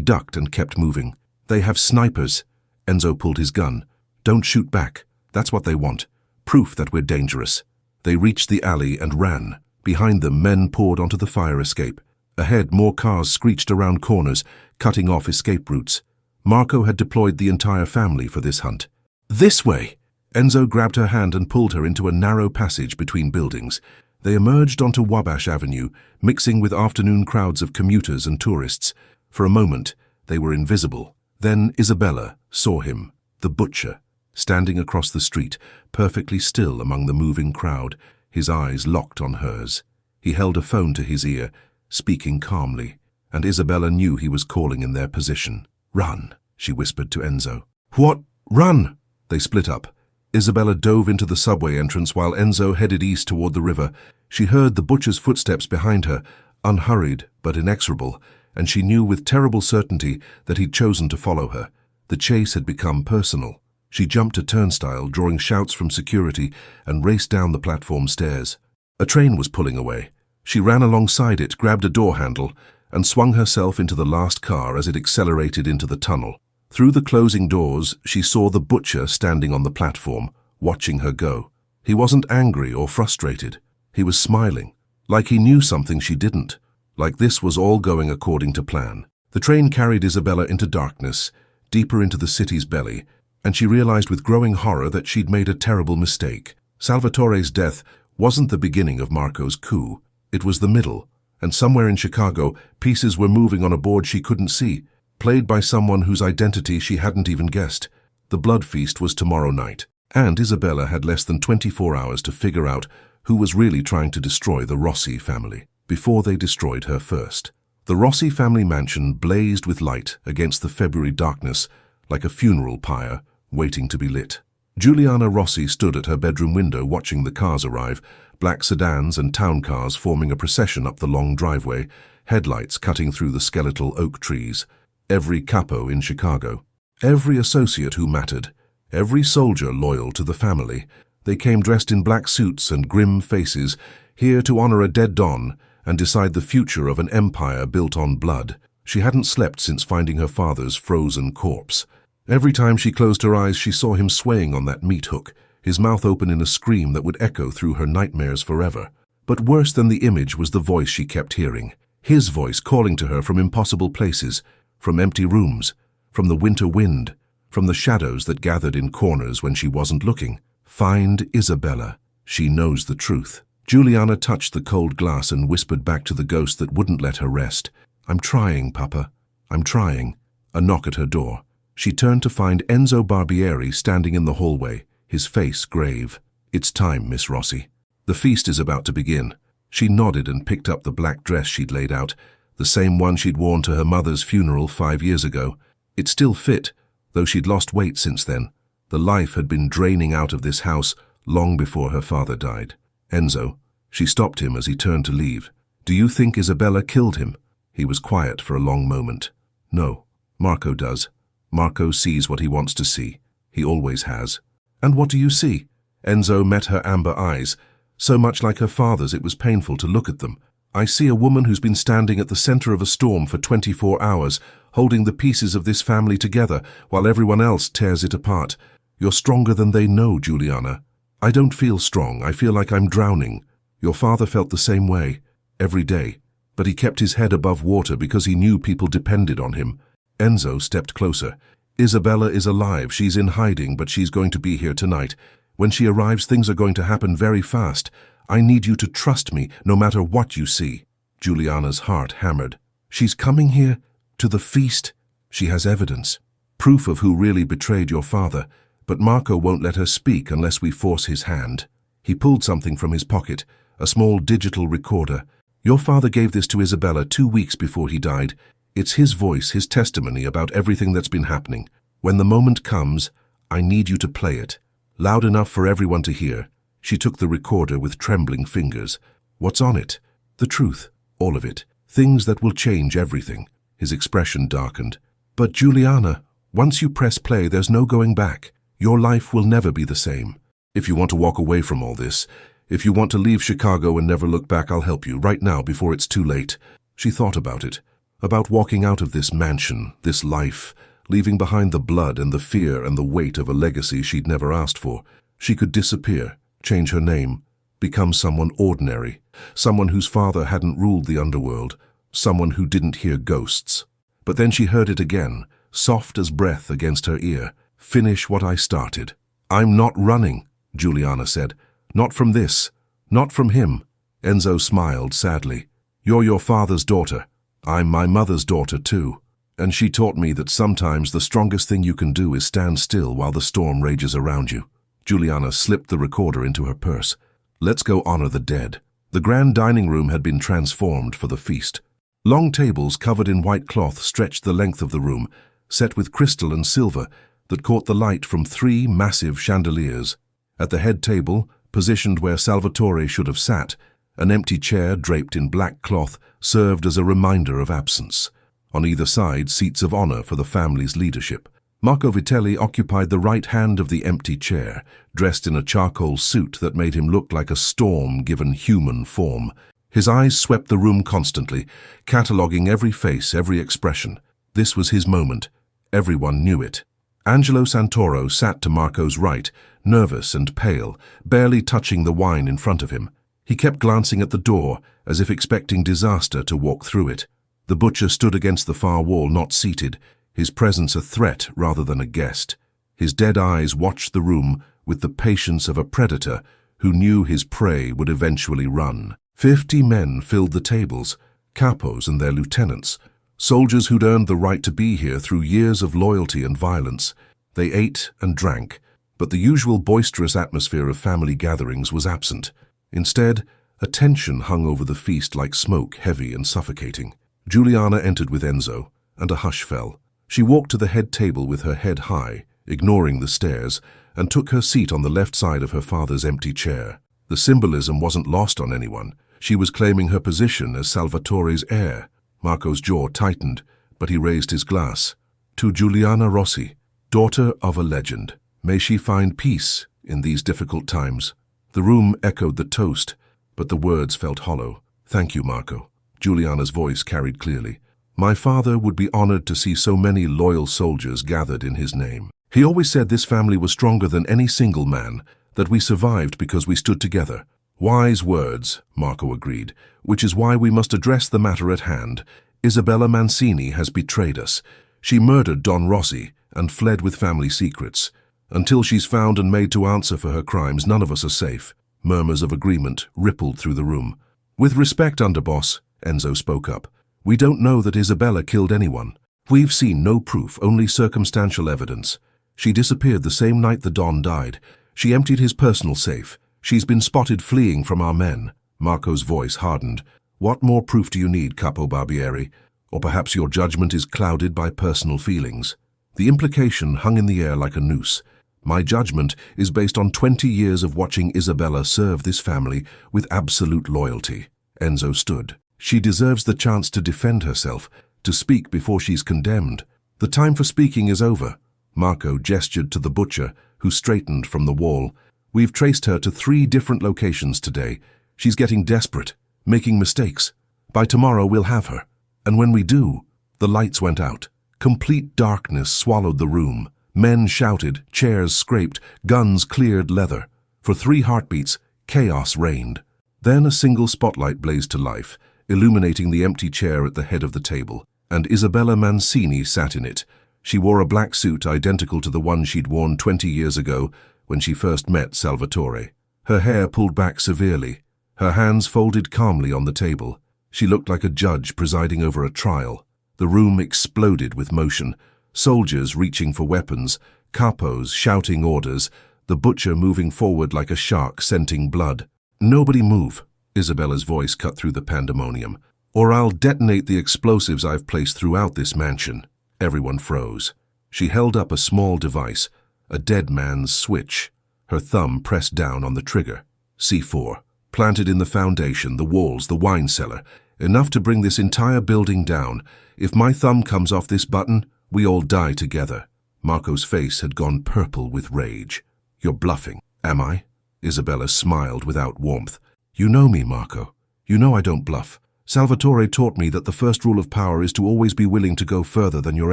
ducked and kept moving. They have snipers. Enzo pulled his gun. Don't shoot back. That's what they want. Proof that we're dangerous. They reached the alley and ran. Behind them, men poured onto the fire escape. Ahead, more cars screeched around corners, cutting off escape routes. Marco had deployed the entire family for this hunt. This way! Enzo grabbed her hand and pulled her into a narrow passage between buildings. They emerged onto Wabash Avenue, mixing with afternoon crowds of commuters and tourists. For a moment, they were invisible. Then Isabella saw him, the butcher, standing across the street, perfectly still among the moving crowd, his eyes locked on hers. He held a phone to his ear, speaking calmly, and Isabella knew he was calling in their position. Run, she whispered to Enzo. What? Run! They split up. Isabella dove into the subway entrance while Enzo headed east toward the river. She heard the butcher's footsteps behind her, unhurried but inexorable, and she knew with terrible certainty that he'd chosen to follow her. The chase had become personal. She jumped a turnstile, drawing shouts from security, and raced down the platform stairs. A train was pulling away. She ran alongside it, grabbed a door handle, and swung herself into the last car as it accelerated into the tunnel. Through the closing doors, she saw the butcher standing on the platform, watching her go. He wasn't angry or frustrated. He was smiling, like he knew something she didn't, like this was all going according to plan. The train carried Isabella into darkness, deeper into the city's belly, and she realized with growing horror that she'd made a terrible mistake. Salvatore's death wasn't the beginning of Marco's coup. It was the middle, and somewhere in Chicago, pieces were moving on a board she couldn't see, played by someone whose identity she hadn't even guessed. The blood feast was tomorrow night, and Isabella had less than 24 hours to figure out who was really trying to destroy the Rossi family, before they destroyed her first. The Rossi family mansion blazed with light against the February darkness, like a funeral pyre waiting to be lit. Giuliana Rossi stood at her bedroom window watching the cars arrive, black sedans and town cars forming a procession up the long driveway, headlights cutting through the skeletal oak trees. Every capo in Chicago, every associate who mattered, every soldier loyal to the family. They came dressed in black suits and grim faces, here to honor a dead Don and decide the future of an empire built on blood. She hadn't slept since finding her father's frozen corpse. Every time she closed her eyes, she saw him swaying on that meat hook, his mouth open in a scream that would echo through her nightmares forever. But worse than the image was the voice she kept hearing. His voice calling to her from impossible places, from empty rooms, from the winter wind, from the shadows that gathered in corners when she wasn't looking. Find Isabella. She knows the truth. Giuliana touched the cold glass and whispered back to the ghost that wouldn't let her rest. I'm trying, Papa. I'm trying. A knock at her door. She turned to find Enzo Barbieri standing in the hallway, his face grave. It's time, Miss Rossi. The feast is about to begin. She nodded and picked up the black dress she'd laid out. the same one she'd worn to her mother's funeral 5 years ago. It still fit, though she'd lost weight since then. The life had been draining out of this house long before her father died. Enzo, she stopped him as he turned to leave. Do you think Isabella killed him? He was quiet for a long moment. No, Marco does. Marco sees what he wants to see. He always has. And what do you see? Enzo met her amber eyes. So much like her father's, it was painful to look at them. I see a woman who's been standing at the center of a storm for 24 hours, holding the pieces of this family together while everyone else tears it apart. You're stronger than they know, Juliana. I don't feel strong. I feel like I'm drowning. Your father felt the same way, every day. But he kept his head above water because he knew people depended on him. Enzo stepped closer. Isabella is alive. She's in hiding, but she's going to be here tonight. When she arrives, things are going to happen very fast. I need you to trust me, no matter what you see. Juliana's heart hammered. She's coming here? To the feast? She has evidence. Proof of who really betrayed your father. But Marco won't let her speak unless we force his hand. He pulled something from his pocket, a small digital recorder. Your father gave this to Isabella 2 weeks before he died. It's his voice, his testimony about everything that's been happening. When the moment comes, I need you to play it. Loud enough for everyone to hear. She took the recorder with trembling fingers. What's on it? The truth. All of it. Things that will change everything. His expression darkened. But Juliana, once you press play, there's no going back. Your life will never be the same. If you want to walk away from all this, if you want to leave Chicago and never look back, I'll help you, right now, before it's too late. She thought about it. About walking out of this mansion, this life, leaving behind the blood and the fear and the weight of a legacy she'd never asked for. She could disappear, change her name, become someone ordinary, someone whose father hadn't ruled the underworld, someone who didn't hear ghosts. But then she heard it again, soft as breath against her ear. Finish what I started. I'm not running, Juliana said. Not from this. Not from him. Enzo smiled sadly. You're your father's daughter. I'm my mother's daughter too. And she taught me that sometimes the strongest thing you can do is stand still while the storm rages around you. Juliana slipped the recorder into her purse. Let's go honor the dead. The grand dining room had been transformed for the feast. Long tables covered in white cloth stretched the length of the room, set with crystal and silver that caught the light from 3 massive chandeliers. At the head table, positioned where Salvatore should have sat, an empty chair draped in black cloth served as a reminder of absence. On either side, seats of honor for the family's leadership. Marco Vitelli occupied the right hand of the empty chair, dressed in a charcoal suit that made him look like a storm given human form. His eyes swept the room constantly, cataloguing every face, every expression. This was his moment. Everyone knew it. Angelo Santoro sat to Marco's right, nervous and pale, barely touching the wine in front of him. He kept glancing at the door, as if expecting disaster to walk through it. The butcher stood against the far wall, not seated, his presence a threat rather than a guest. His dead eyes watched the room with the patience of a predator who knew his prey would eventually run. 50 men filled the tables, capos and their lieutenants, soldiers who'd earned the right to be here through years of loyalty and violence. They ate and drank, but the usual boisterous atmosphere of family gatherings was absent. Instead, a tension hung over the feast like smoke, heavy and suffocating. Juliana entered with Enzo, and a hush fell. She walked to the head table with her head high, ignoring the stares, and took her seat on the left side of her father's empty chair. The symbolism wasn't lost on anyone. She was claiming her position as Salvatore's heir. Marco's jaw tightened, but he raised his glass. To Juliana Rossi, daughter of a legend. May she find peace in these difficult times. The room echoed the toast, but the words felt hollow. Thank you, Marco. Juliana's voice carried clearly. My father would be honored to see so many loyal soldiers gathered in his name. He always said this family was stronger than any single man, that we survived because we stood together. Wise words, Marco agreed, which is why we must address the matter at hand. Isabella Mancini has betrayed us. She murdered Don Rossi and fled with family secrets. Until she's found and made to answer for her crimes, none of us are safe. Murmurs of agreement rippled through the room. With respect, underboss, Enzo spoke up. We don't know that Isabella killed anyone. We've seen no proof, only circumstantial evidence. She disappeared the same night the Don died. She emptied his personal safe. She's been spotted fleeing from our men. Marco's voice hardened. What more proof do you need, Capo Barbieri? Or perhaps your judgment is clouded by personal feelings? The implication hung in the air like a noose. My judgment is based on 20 years of watching Isabella serve this family with absolute loyalty. Enzo stood. She deserves the chance to defend herself, to speak before she's condemned. The time for speaking is over. Marco gestured to the butcher, who straightened from the wall. We've traced her to 3 different locations today. She's getting desperate, making mistakes. By tomorrow we'll have her. And when we do, the lights went out. Complete darkness swallowed the room. Men shouted, chairs scraped, guns cleared leather. For 3 heartbeats, chaos reigned. Then a single spotlight blazed to life, illuminating the empty chair at the head of the table, and Isabella Mancini sat in it. She wore a black suit identical to the one she'd worn 20 years ago when she first met Salvatore. Her hair pulled back severely, her hands folded calmly on the table. She looked like a judge presiding over a trial. The room exploded with motion, soldiers reaching for weapons, capos shouting orders, the butcher moving forward like a shark scenting blood. "Nobody move," Isabella's voice cut through the pandemonium, "or I'll detonate the explosives I've placed throughout this mansion." Everyone froze. She held up a small device, a dead man's switch, her thumb pressed down on the trigger. C4, planted in the foundation, the walls, the wine cellar, enough to bring this entire building down. If my thumb comes off this button, we all die together. Marco's face had gone purple with rage. "You're bluffing." "Am I?" Isabella smiled without warmth. "You know me, Marco. You know I don't bluff. Salvatore taught me that the first rule of power is to always be willing to go further than your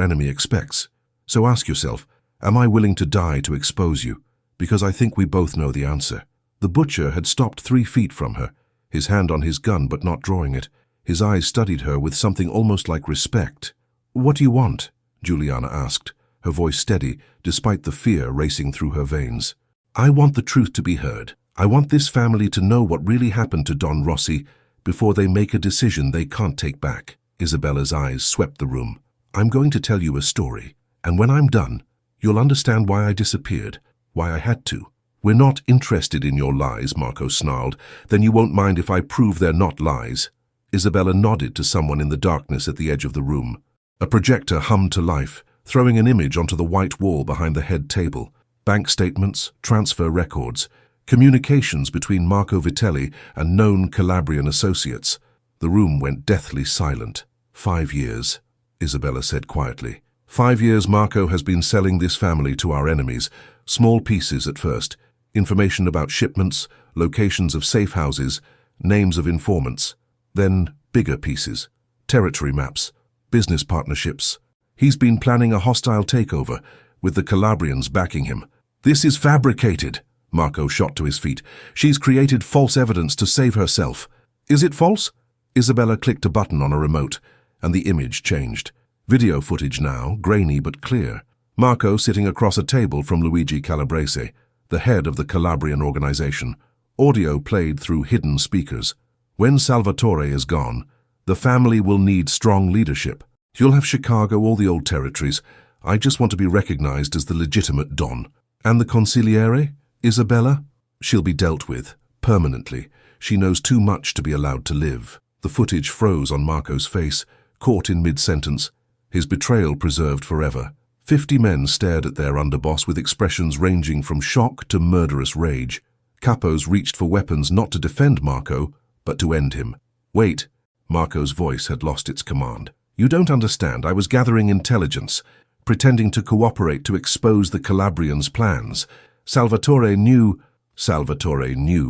enemy expects. So ask yourself, am I willing to die to expose you? Because I think we both know the answer." The butcher had stopped 3 feet from her, his hand on his gun but not drawing it. His eyes studied her with something almost like respect. "What do you want?" Juliana asked, her voice steady despite the fear racing through her veins. "I want the truth to be heard. I want this family to know what really happened to Don Rossi before they make a decision they can't take back." Isabella's eyes swept the room. "I'm going to tell you a story, and when I'm done, you'll understand why I disappeared, why I had to." "We're not interested in your lies," Marco snarled. "Then you won't mind if I prove they're not lies." Isabella nodded to someone in the darkness at the edge of the room. A projector hummed to life, throwing an image onto the white wall behind the head table. Bank statements, transfer records, communications between Marco Vitelli and known Calabrian associates. The room went deathly silent. 5 years, Isabella said quietly. 5 years Marco has been selling this family to our enemies, small pieces at first, information about shipments, locations of safe houses, names of informants, then bigger pieces, territory maps, business partnerships. He's been planning a hostile takeover, with the Calabrians backing him. "This is fabricated," Marco shot to his feet. "She's created false evidence to save herself." "Is it false?" Isabella clicked a button on a remote, and the image changed. Video footage now, grainy but clear. Marco sitting across a table from Luigi Calabrese, the head of the Calabrian organization. Audio played through hidden speakers. "When Salvatore is gone, the family will need strong leadership. You'll have Chicago, all the old territories. I just want to be recognized as the legitimate Don." "And the Consigliere? Isabella?" "She'll be dealt with, permanently. She knows too much to be allowed to live." The footage froze on Marco's face, caught in mid-sentence, his betrayal preserved forever. 50 men stared at their underboss with expressions ranging from shock to murderous rage. Capos reached for weapons not to defend Marco, but to end him. "Wait." Marco's voice had lost its command. "You don't understand. I was gathering intelligence, pretending to cooperate to expose the Calabrians' plans. Salvatore knew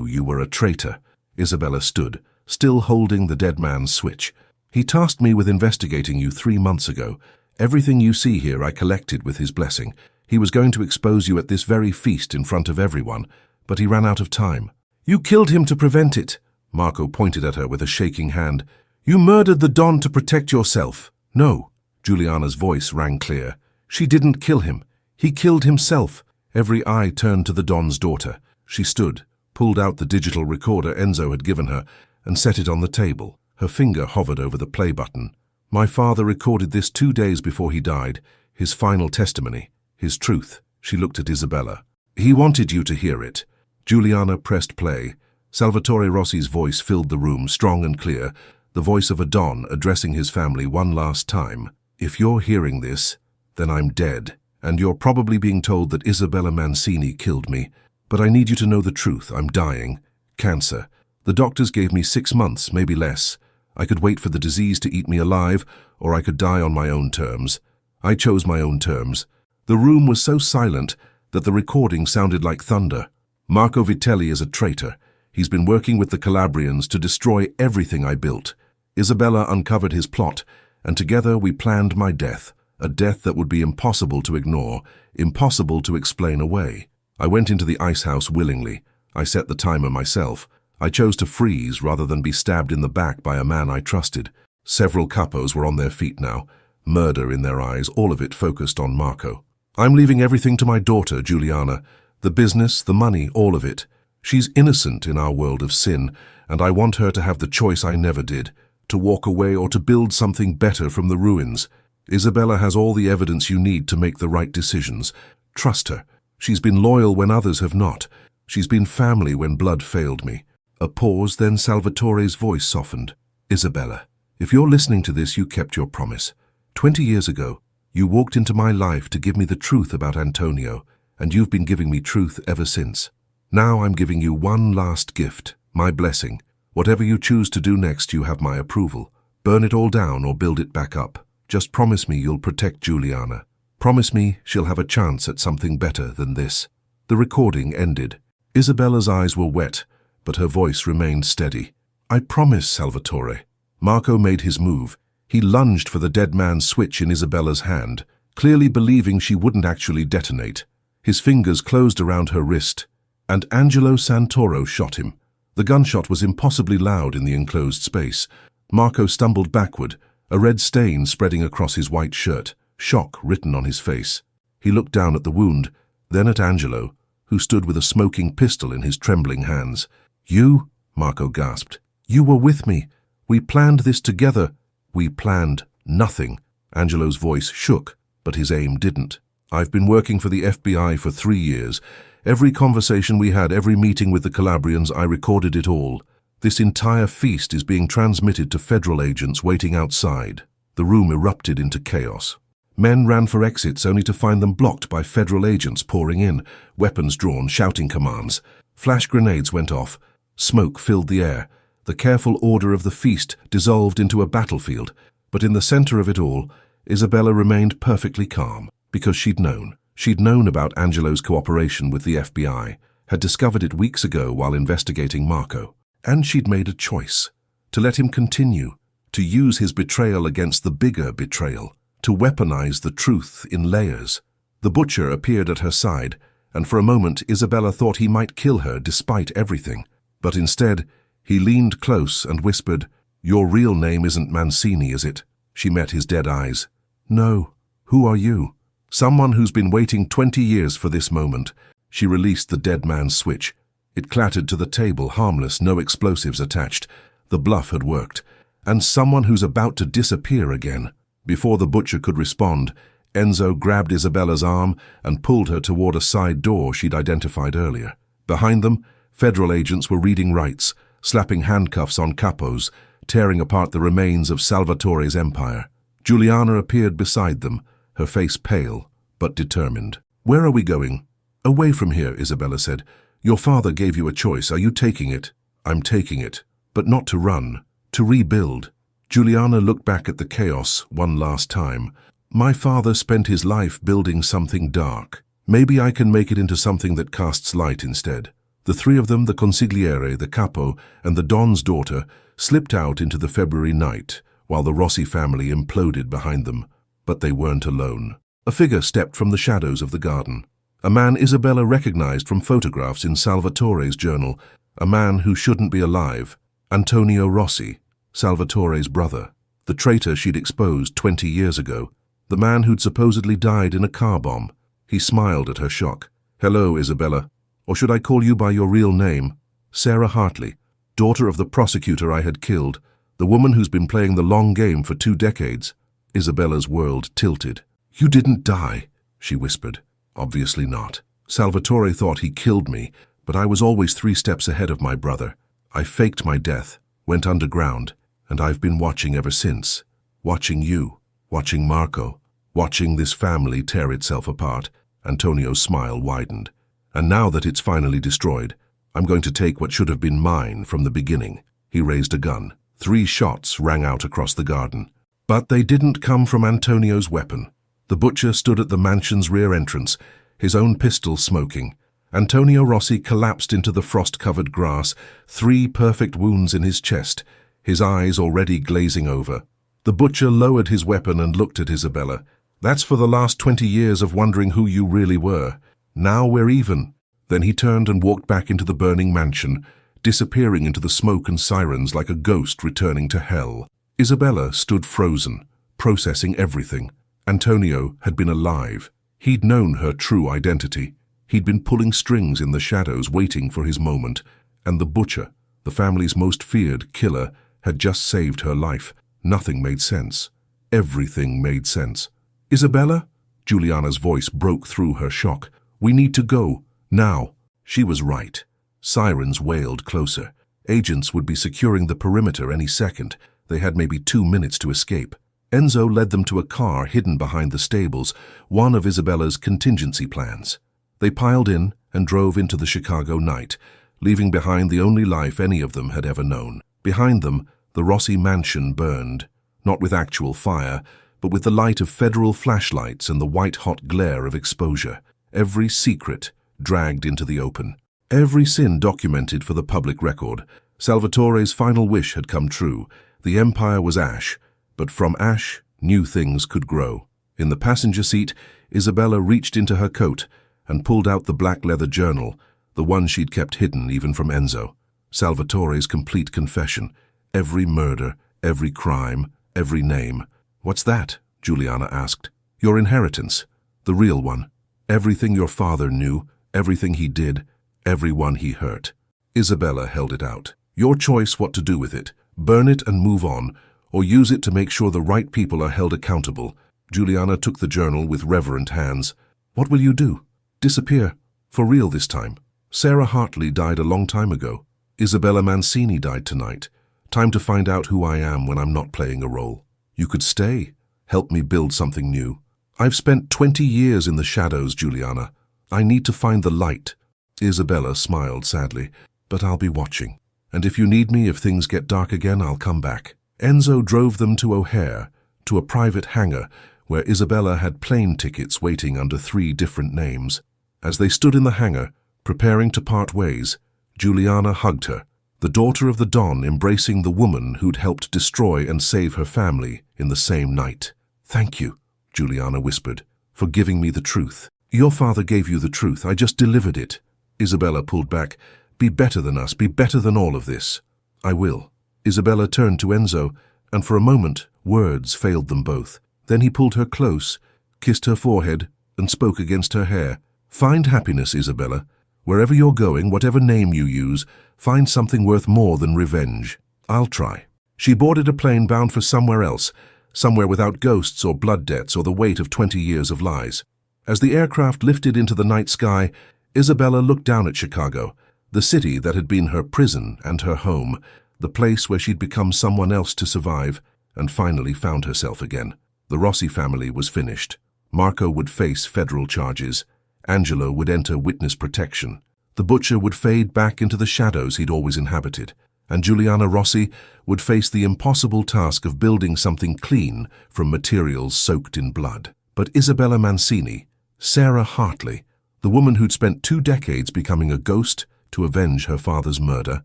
you were a traitor." Isabella stood, still holding the dead man's switch. "He tasked me with investigating you 3 months ago. Everything you see here I collected with his blessing. He was going to expose you at this very feast in front of everyone, but he ran out of time." "You killed him to prevent it." Marco pointed at her with a shaking hand. "You murdered the Don to protect yourself." "No." Juliana's voice rang clear. "She didn't kill him. He killed himself." Every eye turned to the Don's daughter. She stood, pulled out the digital recorder Enzo had given her, and set it on the table. Her finger hovered over the play button. "My father recorded this 2 days before he died, his final testimony, his truth." She looked at Isabella. "He wanted you to hear it." Juliana pressed play. Salvatore Rossi's voice filled the room, strong and clear. the voice of a Don addressing his family one last time. "If you're hearing this, then I'm dead, and you're probably being told that Isabella Mancini killed me. But I need you to know the truth. I'm dying. Cancer. The doctors gave me 6 months, maybe less. I could wait for the disease to eat me alive, or I could die on my own terms. I chose my own terms." The room was so silent that the recording sounded like thunder. "Marco Vitelli is a traitor. He's been working with the Calabrians to destroy everything I built. Isabella uncovered his plot, and together we planned my death, a death that would be impossible to ignore, impossible to explain away. I went into the Icehouse willingly. I set the timer myself. I chose to freeze rather than be stabbed in the back by a man I trusted. Several capos were on their feet now, murder in their eyes, all of it focused on Marco. I'm leaving everything to my daughter, Giuliana. The business, the money, all of it. She's innocent in our world of sin, and I want her to have the choice I never did, to walk away or to build something better from the ruins. Isabella has all the evidence you need to make the right decisions. Trust her. She's been loyal when others have not. She's been family when blood failed me." A pause, then Salvatore's voice softened. "Isabella, if you're listening to this, you kept your promise. 20 years ago, you walked into my life to give me the truth about Antonio, and you've been giving me truth ever since. Now I'm giving you one last gift, my blessing. Whatever you choose to do next, you have my approval. Burn it all down or build it back up. Just promise me you'll protect Giuliana. Promise me she'll have a chance at something better than this." The recording ended. Isabella's eyes were wet, but her voice remained steady. "I promise, Salvatore." Marco made his move. He lunged for the dead man's switch in Isabella's hand, clearly believing she wouldn't actually detonate. His fingers closed around her wrist, and Angelo Santoro shot him. The gunshot was impossibly loud in the enclosed space. Marco stumbled backward, a red stain spreading across his white shirt, shock written on his face. He looked down at the wound, then at Angelo, who stood with a smoking pistol in his trembling hands. "You?" Marco gasped. "You were with me. We planned this together." "We planned nothing." Angelo's voice shook, but his aim didn't. "I've been working for the FBI for 3 years. Every conversation we had, every meeting with the Calabrians, I recorded it all. This entire feast is being transmitted to federal agents waiting outside." The room erupted into chaos. Men ran for exits only to find them blocked by federal agents pouring in, weapons drawn, shouting commands. Flash grenades went off. Smoke filled the air. The careful order of the feast dissolved into a battlefield. But in the center of it all, Isabella remained perfectly calm, because she'd known. She'd known about Angelo's cooperation with the FBI, had discovered it weeks ago while investigating Marco. And she'd made a choice. To let him continue, to use his betrayal against the bigger betrayal, to weaponize the truth in layers. The butcher appeared at her side, and for a moment Isabella thought he might kill her despite everything. But instead, he leaned close and whispered, "Your real name isn't Mancini, is it?" She met his dead eyes. "No. Who are you?" "Someone who's been waiting 20 years for this moment." She released the dead man's switch. It clattered to the table, harmless, no explosives attached. The bluff had worked. "And someone who's about to disappear again." Before the butcher could respond, Enzo grabbed Isabella's arm and pulled her toward a side door she'd identified earlier. Behind them, federal agents were reading rights, slapping handcuffs on capos, tearing apart the remains of Salvatore's empire. Giuliana appeared beside them, her face pale, but determined. "Where are we going?" "Away from here," Isabella said. "Your father gave you a choice. Are you taking it?" "I'm taking it, but not to run, to rebuild." Giuliana looked back at the chaos one last time. "My father spent his life building something dark. Maybe I can make it into something that casts light instead." The three of them, the Consigliere, the Capo, and the Don's daughter, slipped out into the February night, while the Rossi family imploded behind them. But they weren't alone. A figure stepped from the shadows of the garden. A man Isabella recognized from photographs in Salvatore's journal. A man who shouldn't be alive. Antonio Rossi, Salvatore's brother. The traitor she'd exposed 20 years ago. The man who'd supposedly died in a car bomb. He smiled at her shock. "Hello, Isabella. Or should I call you by your real name? Sarah Hartley, daughter of the prosecutor I had killed, the woman who's been playing the long game for 2 decades. Isabella's world tilted. "You didn't die," she whispered. "Obviously not. Salvatore thought he killed me, but I was always 3 steps ahead of my brother. I faked my death, went underground, and I've been watching ever since. Watching you, watching Marco, watching this family tear itself apart. Antonio's smile widened. And now that it's finally destroyed, I'm going to take what should have been mine from the beginning. He raised a gun. 3 shots rang out across the garden. But they didn't come from Antonio's weapon. The butcher stood at the mansion's rear entrance, his own pistol smoking. Antonio Rossi collapsed into the frost-covered grass, 3 perfect wounds in his chest, his eyes already glazing over. The butcher lowered his weapon and looked at Isabella. That's for the last 20 years of wondering who you really were. Now we're even. Then he turned and walked back into the burning mansion, disappearing into the smoke and sirens like a ghost returning to hell. Isabella stood frozen, processing everything. Antonio had been alive. He'd known her true identity. He'd been pulling strings in the shadows, waiting for his moment. And the butcher, the family's most feared killer, had just saved her life. Nothing made sense. Everything made sense. Isabella? Juliana's voice broke through her shock. We need to go. Now. She was right. Sirens wailed closer. Agents would be securing the perimeter any second. They had maybe 2 minutes to escape. Enzo led them to a car hidden behind the stables, one of Isabella's contingency plans. They piled in and drove into the Chicago night, leaving behind the only life any of them had ever known. Behind them, the Rossi mansion burned, not with actual fire, but with the light of federal flashlights and the white-hot glare of exposure. Every secret dragged into the open. Every sin documented for the public record. Salvatore's final wish had come true. The empire was ash, but from ash, new things could grow. In the passenger seat, Isabella reached into her coat and pulled out the black leather journal, the one she'd kept hidden even from Enzo. Salvatore's complete confession. Every murder, every crime, every name. What's that? Juliana asked. Your inheritance. The real one. Everything your father knew, everything he did, everyone he hurt. Isabella held it out. Your choice what to do with it. Burn it and move on, or use it to make sure the right people are held accountable. Juliana took the journal with reverent hands. What will you do? Disappear. For real this time. Sarah Hartley died a long time ago. Isabella Mancini died tonight. Time to find out who I am when I'm not playing a role. You could stay. Help me build something new. I've spent 20 years in the shadows, Juliana. I need to find the light. Isabella smiled sadly. But I'll be watching. And if you need me, if things get dark again, I'll come back. Enzo drove them to O'Hare, to a private hangar where Isabella had plane tickets waiting under 3 different names. As they stood in the hangar, preparing to part ways, Juliana hugged her, the daughter of the Don embracing the woman who'd helped destroy and save her family in the same night. Thank you, Juliana whispered, for giving me the truth. Your father gave you the truth, I just delivered it. Isabella pulled back. Be better than us, be better than all of this. I will. Isabella turned to Enzo, and for a moment, words failed them both. Then he pulled her close, kissed her forehead, and spoke against her hair. Find happiness, Isabella. Wherever you're going, whatever name you use, find something worth more than revenge. I'll try. She boarded a plane bound for somewhere else, somewhere without ghosts or blood debts or the weight of 20 years of lies. As the aircraft lifted into the night sky, Isabella looked down at Chicago, the city that had been her prison and her home, the place where she'd become someone else to survive, and finally found herself again. The Rossi family was finished. Marco would face federal charges. Angelo would enter witness protection. The butcher would fade back into the shadows he'd always inhabited. And Juliana Rossi would face the impossible task of building something clean from materials soaked in blood. But Isabella Mancini, Sarah Hartley, the woman who'd spent 2 decades becoming a ghost to avenge her father's murder,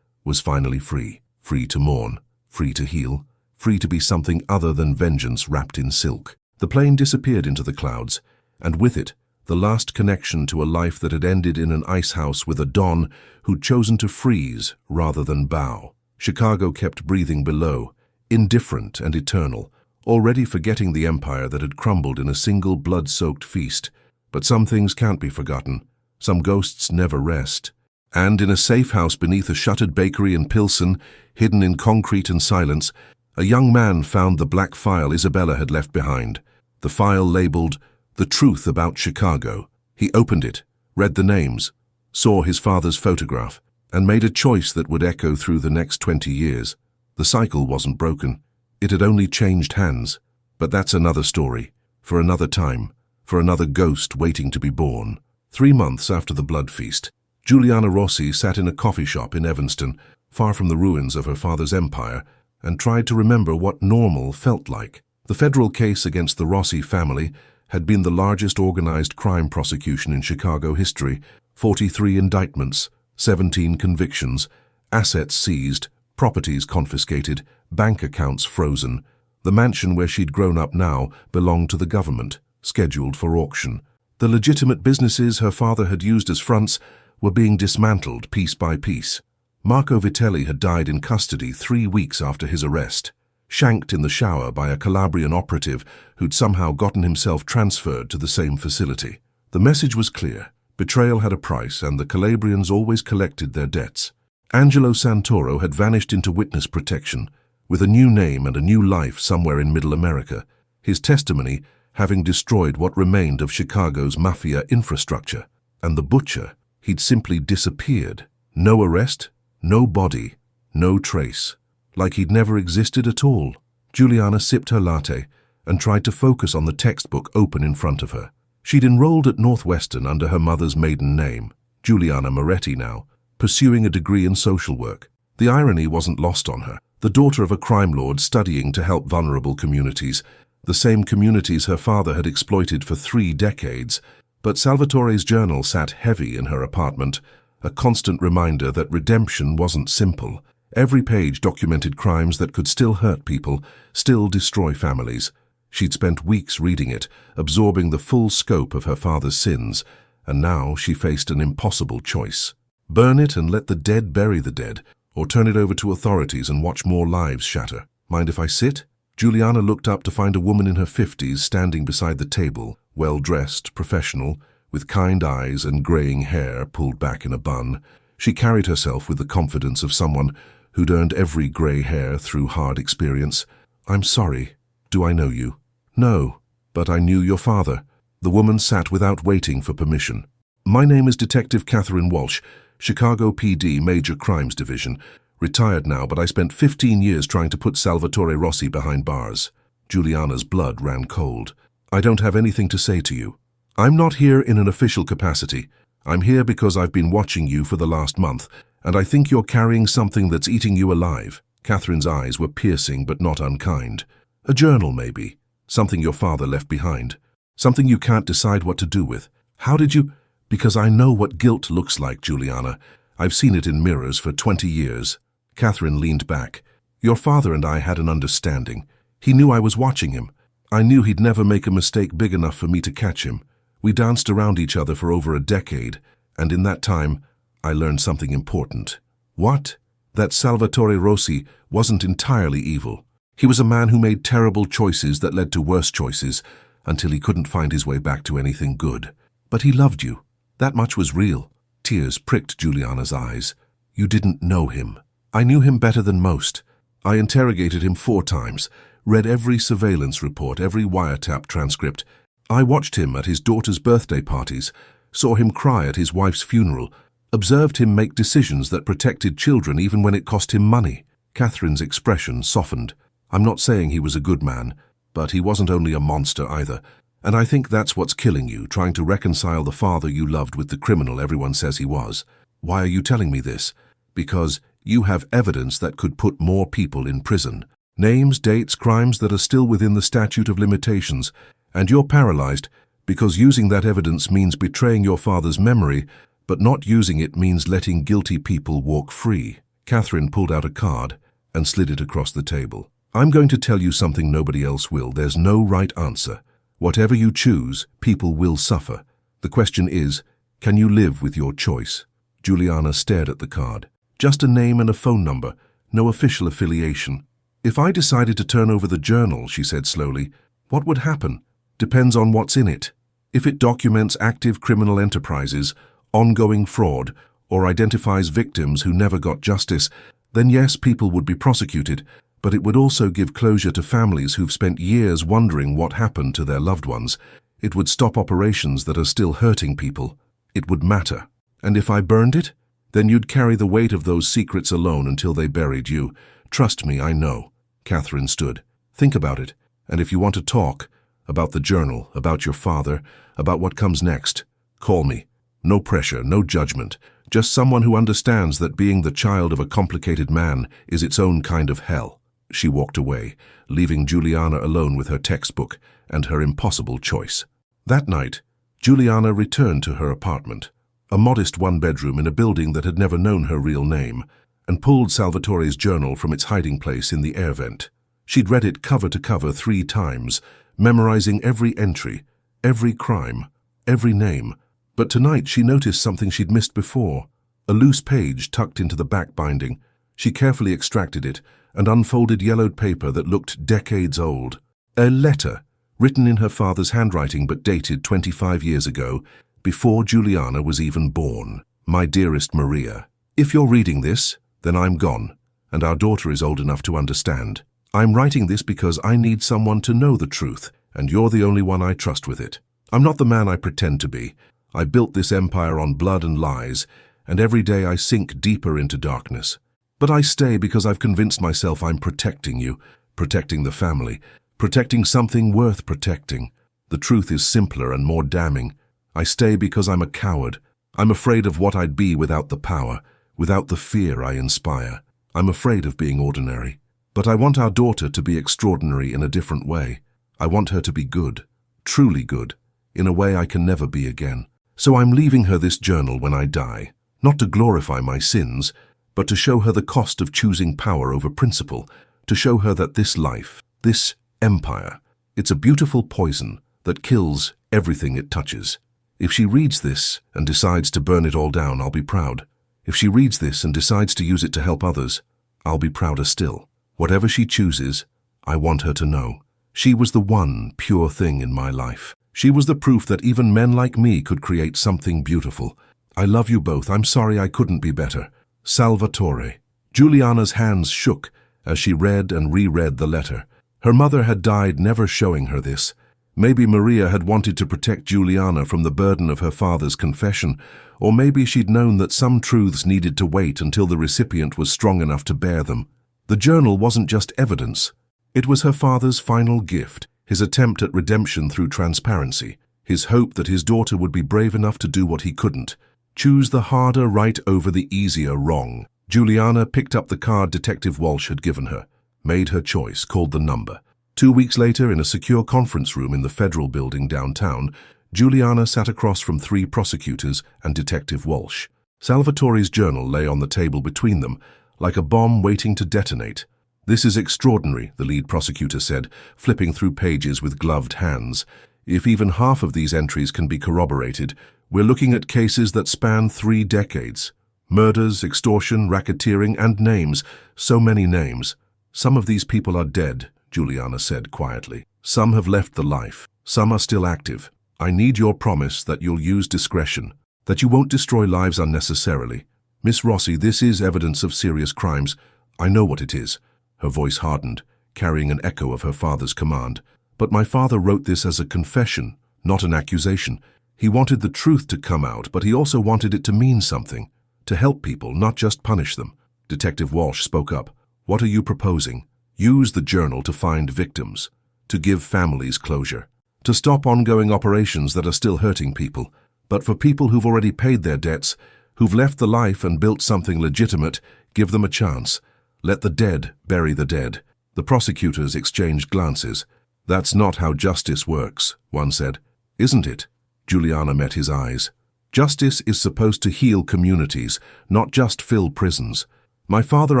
was finally free. Free to mourn, free to heal, free to be something other than vengeance wrapped in silk. The plane disappeared into the clouds, and with it, the last connection to a life that had ended in an icehouse with a Don who'd chosen to freeze rather than bow. Chicago kept breathing below, indifferent and eternal, already forgetting the empire that had crumbled in a single blood-soaked feast. But some things can't be forgotten. Some ghosts never rest. And in a safe house beneath a shuttered bakery in Pilsen, hidden in concrete and silence, a young man found the black file Isabella had left behind. The file labeled, "The Truth About Chicago." He opened it, read the names, saw his father's photograph, and made a choice that would echo through the next 20 years. The cycle wasn't broken. It had only changed hands. But that's another story, for another time, for another ghost waiting to be born. 3 months after the blood feast, Giuliana Rossi sat in a coffee shop in Evanston, far from the ruins of her father's empire, and tried to remember what normal felt like. The federal case against the Rossi family had been the largest organized crime prosecution in Chicago history. 43 indictments, 17 convictions, assets seized, properties confiscated, bank accounts frozen. The mansion where she'd grown up now belonged to the government, scheduled for auction. The legitimate businesses her father had used as fronts were being dismantled piece by piece. Marco Vitelli had died in custody 3 weeks after his arrest, shanked in the shower by a Calabrian operative who'd somehow gotten himself transferred to the same facility. The message was clear. Betrayal had a price, and the Calabrians always collected their debts. Angelo Santoro had vanished into witness protection, with a new name and a new life somewhere in Middle America, his testimony having destroyed what remained of Chicago's Mafia infrastructure. And the butcher, he'd simply disappeared. No arrest, no body, no trace. Like he'd never existed at all. Giuliana sipped her latte and tried to focus on the textbook open in front of her. She'd enrolled at Northwestern under her mother's maiden name, Giuliana Moretti now, pursuing a degree in social work. The irony wasn't lost on her. The daughter of a crime lord studying to help vulnerable communities, the same communities her father had exploited for 3 decades. But Salvatore's journal sat heavy in her apartment, a constant reminder that redemption wasn't simple. Every page documented crimes that could still hurt people, still destroy families. She'd spent weeks reading it, absorbing the full scope of her father's sins, and now she faced an impossible choice. Burn it and let the dead bury the dead, or turn it over to authorities and watch more lives shatter. Mind if I sit? Giuliana looked up to find a woman in her 50s standing beside the table, well-dressed, professional, with kind eyes and graying hair pulled back in a bun. She carried herself with the confidence of someone who'd earned every gray hair through hard experience. "I'm sorry. Do I know you?" "No, but I knew your father." The woman sat without waiting for permission. "My name is Detective Catherine Walsh, Chicago PD Major Crimes Division. Retired now, but I spent 15 years trying to put Salvatore Rossi behind bars." Giuliana's blood ran cold. "I don't have anything to say to you. I'm not here in an official capacity. I'm here because I've been watching you for the last month, and I think you're carrying something that's eating you alive." Catherine's eyes were piercing but not unkind. "A journal, maybe. Something your father left behind. Something you can't decide what to do with. How did you—" "Because I know what guilt looks like, Giuliana. I've seen it in mirrors for 20 years. Catherine leaned back. "Your father and I had an understanding. He knew I was watching him. I knew he'd never make a mistake big enough for me to catch him. We danced around each other for over a decade, and in that time, I learned something important." "What?" "That Salvatore Rossi wasn't entirely evil. He was a man who made terrible choices that led to worse choices, until he couldn't find his way back to anything good. But he loved you. That much was real." Tears pricked Giuliana's eyes. "You didn't know him." "I knew him better than most. I interrogated him 4 times, read every surveillance report, every wiretap transcript. I watched him at his daughter's birthday parties, saw him cry at his wife's funeral, observed him make decisions that protected children even when it cost him money." Catherine's expression softened. "I'm not saying he was a good man, but he wasn't only a monster either. And I think that's what's killing you, trying to reconcile the father you loved with the criminal everyone says he was. Why are you telling me this? Because you have evidence that could put more people in prison. Names, dates, crimes that are still within the statute of limitations. And you're paralyzed because using that evidence means betraying your father's memory, but not using it means letting guilty people walk free." Catherine pulled out a card and slid it across the table. "I'm going to tell you something nobody else will. There's no right answer. Whatever you choose, people will suffer. The question is, can you live with your choice?" Giuliana stared at the card. "Just a name and a phone number, no official affiliation." "If I decided to turn over the journal," she said slowly, "what would happen? Depends on what's in it. If it documents active criminal enterprises, ongoing fraud, or identifies victims who never got justice, then yes, people would be prosecuted, but it would also give closure to families who've spent years wondering what happened to their loved ones. It would stop operations that are still hurting people. It would matter. And if I burned it, then you'd carry the weight of those secrets alone until they buried you. Trust me, I know. Catherine stood. Think about it. And if you want to talk, about the journal, about your father, about what comes next, call me. No pressure, no judgment. Just someone who understands that being the child of a complicated man is its own kind of hell. She walked away, leaving Juliana alone with her textbook and her impossible choice. That night, Juliana returned to her apartment, a modest one-bedroom in a building that had never known her real name, and pulled Salvatore's journal from its hiding place in the air vent. She'd read it cover to cover 3 times, memorizing every entry, every crime, every name. But tonight she noticed something she'd missed before, a loose page tucked into the back binding. She carefully extracted it and unfolded yellowed paper that looked decades old. A letter, written in her father's handwriting but dated 25 years ago, before Juliana was even born. My dearest Maria, if you're reading this, then I'm gone, and our daughter is old enough to understand. I'm writing this because I need someone to know the truth, and you're the only one I trust with it. I'm not the man I pretend to be. I built this empire on blood and lies, and every day I sink deeper into darkness. But I stay because I've convinced myself I'm protecting you, protecting the family, protecting something worth protecting. The truth is simpler and more damning. I stay because I'm a coward. I'm afraid of what I'd be without the power, without the fear I inspire. I'm afraid of being ordinary. But I want our daughter to be extraordinary in a different way. I want her to be good, truly good, in a way I can never be again. So I'm leaving her this journal when I die, not to glorify my sins, but to show her the cost of choosing power over principle, to show her that this life, this empire, it's a beautiful poison that kills everything it touches. If she reads this and decides to burn it all down, I'll be proud. If she reads this and decides to use it to help others, I'll be prouder still. Whatever she chooses, I want her to know. She was the one pure thing in my life. She was the proof that even men like me could create something beautiful. I love you both. I'm sorry I couldn't be better. Salvatore. Juliana's hands shook as she read and reread the letter. Her mother had died never showing her this. Maybe Maria had wanted to protect Juliana from the burden of her father's confession, or maybe she'd known that some truths needed to wait until the recipient was strong enough to bear them. The journal wasn't just evidence. It was her father's final gift, his attempt at redemption through transparency, his hope that his daughter would be brave enough to do what he couldn't, choose the harder right over the easier wrong. Juliana picked up the card Detective Walsh had given her, made her choice, called the number. 2 weeks later, in a secure conference room in the Federal Building downtown, Juliana sat across from 3 prosecutors and Detective Walsh. Salvatore's journal lay on the table between them, like a bomb waiting to detonate. This is extraordinary, the lead prosecutor said, flipping through pages with gloved hands. If even half of these entries can be corroborated, we're looking at cases that span 3 decades. Murders, extortion, racketeering, and names. So many names. Some of these people are dead, Juliana said quietly. Some have left the life. Some are still active. I need your promise that you'll use discretion, that you won't destroy lives unnecessarily. Miss Rossi, this is evidence of serious crimes. I know what it is. Her voice hardened, carrying an echo of her father's command. But my father wrote this as a confession, not an accusation. He wanted the truth to come out, but he also wanted it to mean something, to help people, not just punish them. Detective Walsh spoke up. What are you proposing? Use the journal to find victims, to give families closure, to stop ongoing operations that are still hurting people. But for people who've already paid their debts, who've left the life and built something legitimate, give them a chance. Let the dead bury the dead. The prosecutors exchanged glances. That's not how justice works, one said. Isn't it? Juliana met his eyes. Justice is supposed to heal communities, not just fill prisons. My father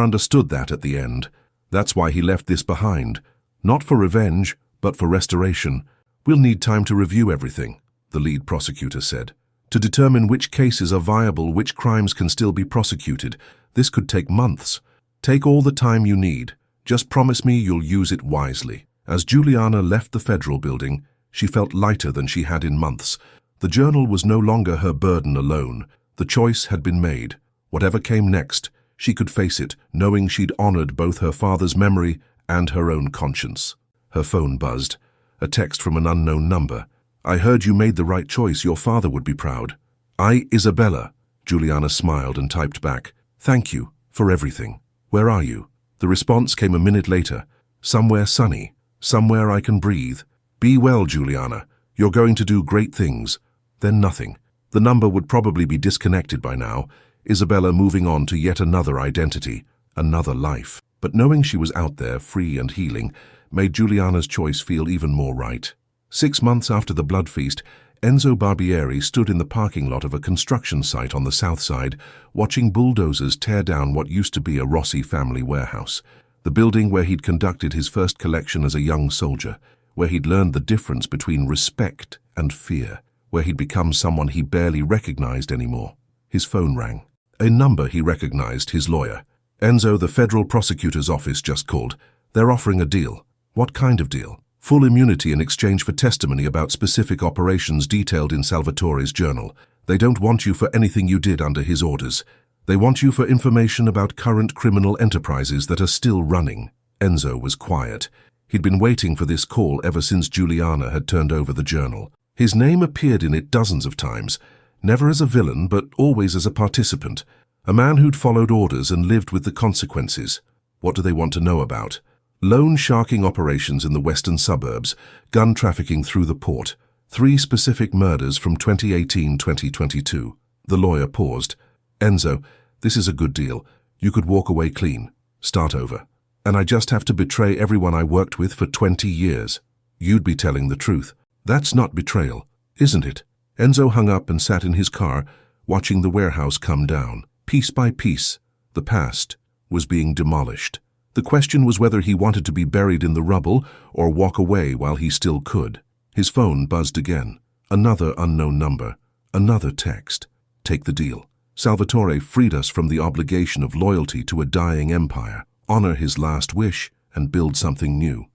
understood that at the end. That's why he left this behind. Not for revenge, but for restoration. We'll need time to review everything, the lead prosecutor said. To determine which cases are viable, which crimes can still be prosecuted. This could take months. Take all the time you need. Just promise me you'll use it wisely. As Juliana left the Federal Building, she felt lighter than she had in months. The journal was no longer her burden alone. The choice had been made. Whatever came next, she could face it, knowing she'd honored both her father's memory and her own conscience. Her phone buzzed. A text from an unknown number. I heard you made the right choice. Your father would be proud. Isabella. Juliana smiled and typed back. Thank you for everything. Where are you? The response came a minute later. Somewhere sunny. Somewhere I can breathe. Be well, Juliana. You're going to do great things. Then nothing. The number would probably be disconnected by now. Isabella moving on to yet another identity, another life. But knowing she was out there, free and healing, made Juliana's choice feel even more right. 6 months after the blood feast, Enzo Barbieri stood in the parking lot of a construction site on the south side, watching bulldozers tear down what used to be a Rossi family warehouse. The building where he'd conducted his first collection as a young soldier, where he'd learned the difference between respect and fear, where he'd become someone he barely recognized anymore. His phone rang. A number he recognized, his lawyer. Enzo, the federal prosecutor's office just called. They're offering a deal. What kind of deal? Full immunity in exchange for testimony about specific operations detailed in Salvatore's journal. They don't want you for anything you did under his orders. They want you for information about current criminal enterprises that are still running. Enzo was quiet. He'd been waiting for this call ever since Juliana had turned over the journal. His name appeared in it dozens of times, never as a villain but always as a participant, a man who'd followed orders and lived with the consequences. What do they want to know about? Loan sharking operations in the western suburbs, gun trafficking through the port, 3 specific murders from 2018-2022. The lawyer paused. Enzo, this is a good deal. You could walk away clean. Start over. And I just have to betray everyone I worked with for 20 years. You'd be telling the truth. That's not betrayal, isn't it? Enzo hung up and sat in his car, watching the warehouse come down. Piece by piece, the past was being demolished. The question was whether he wanted to be buried in the rubble or walk away while he still could. His phone buzzed again. Another unknown number. Another text. Take the deal. Salvatore freed us from the obligation of loyalty to a dying empire. Honor his last wish and build something new.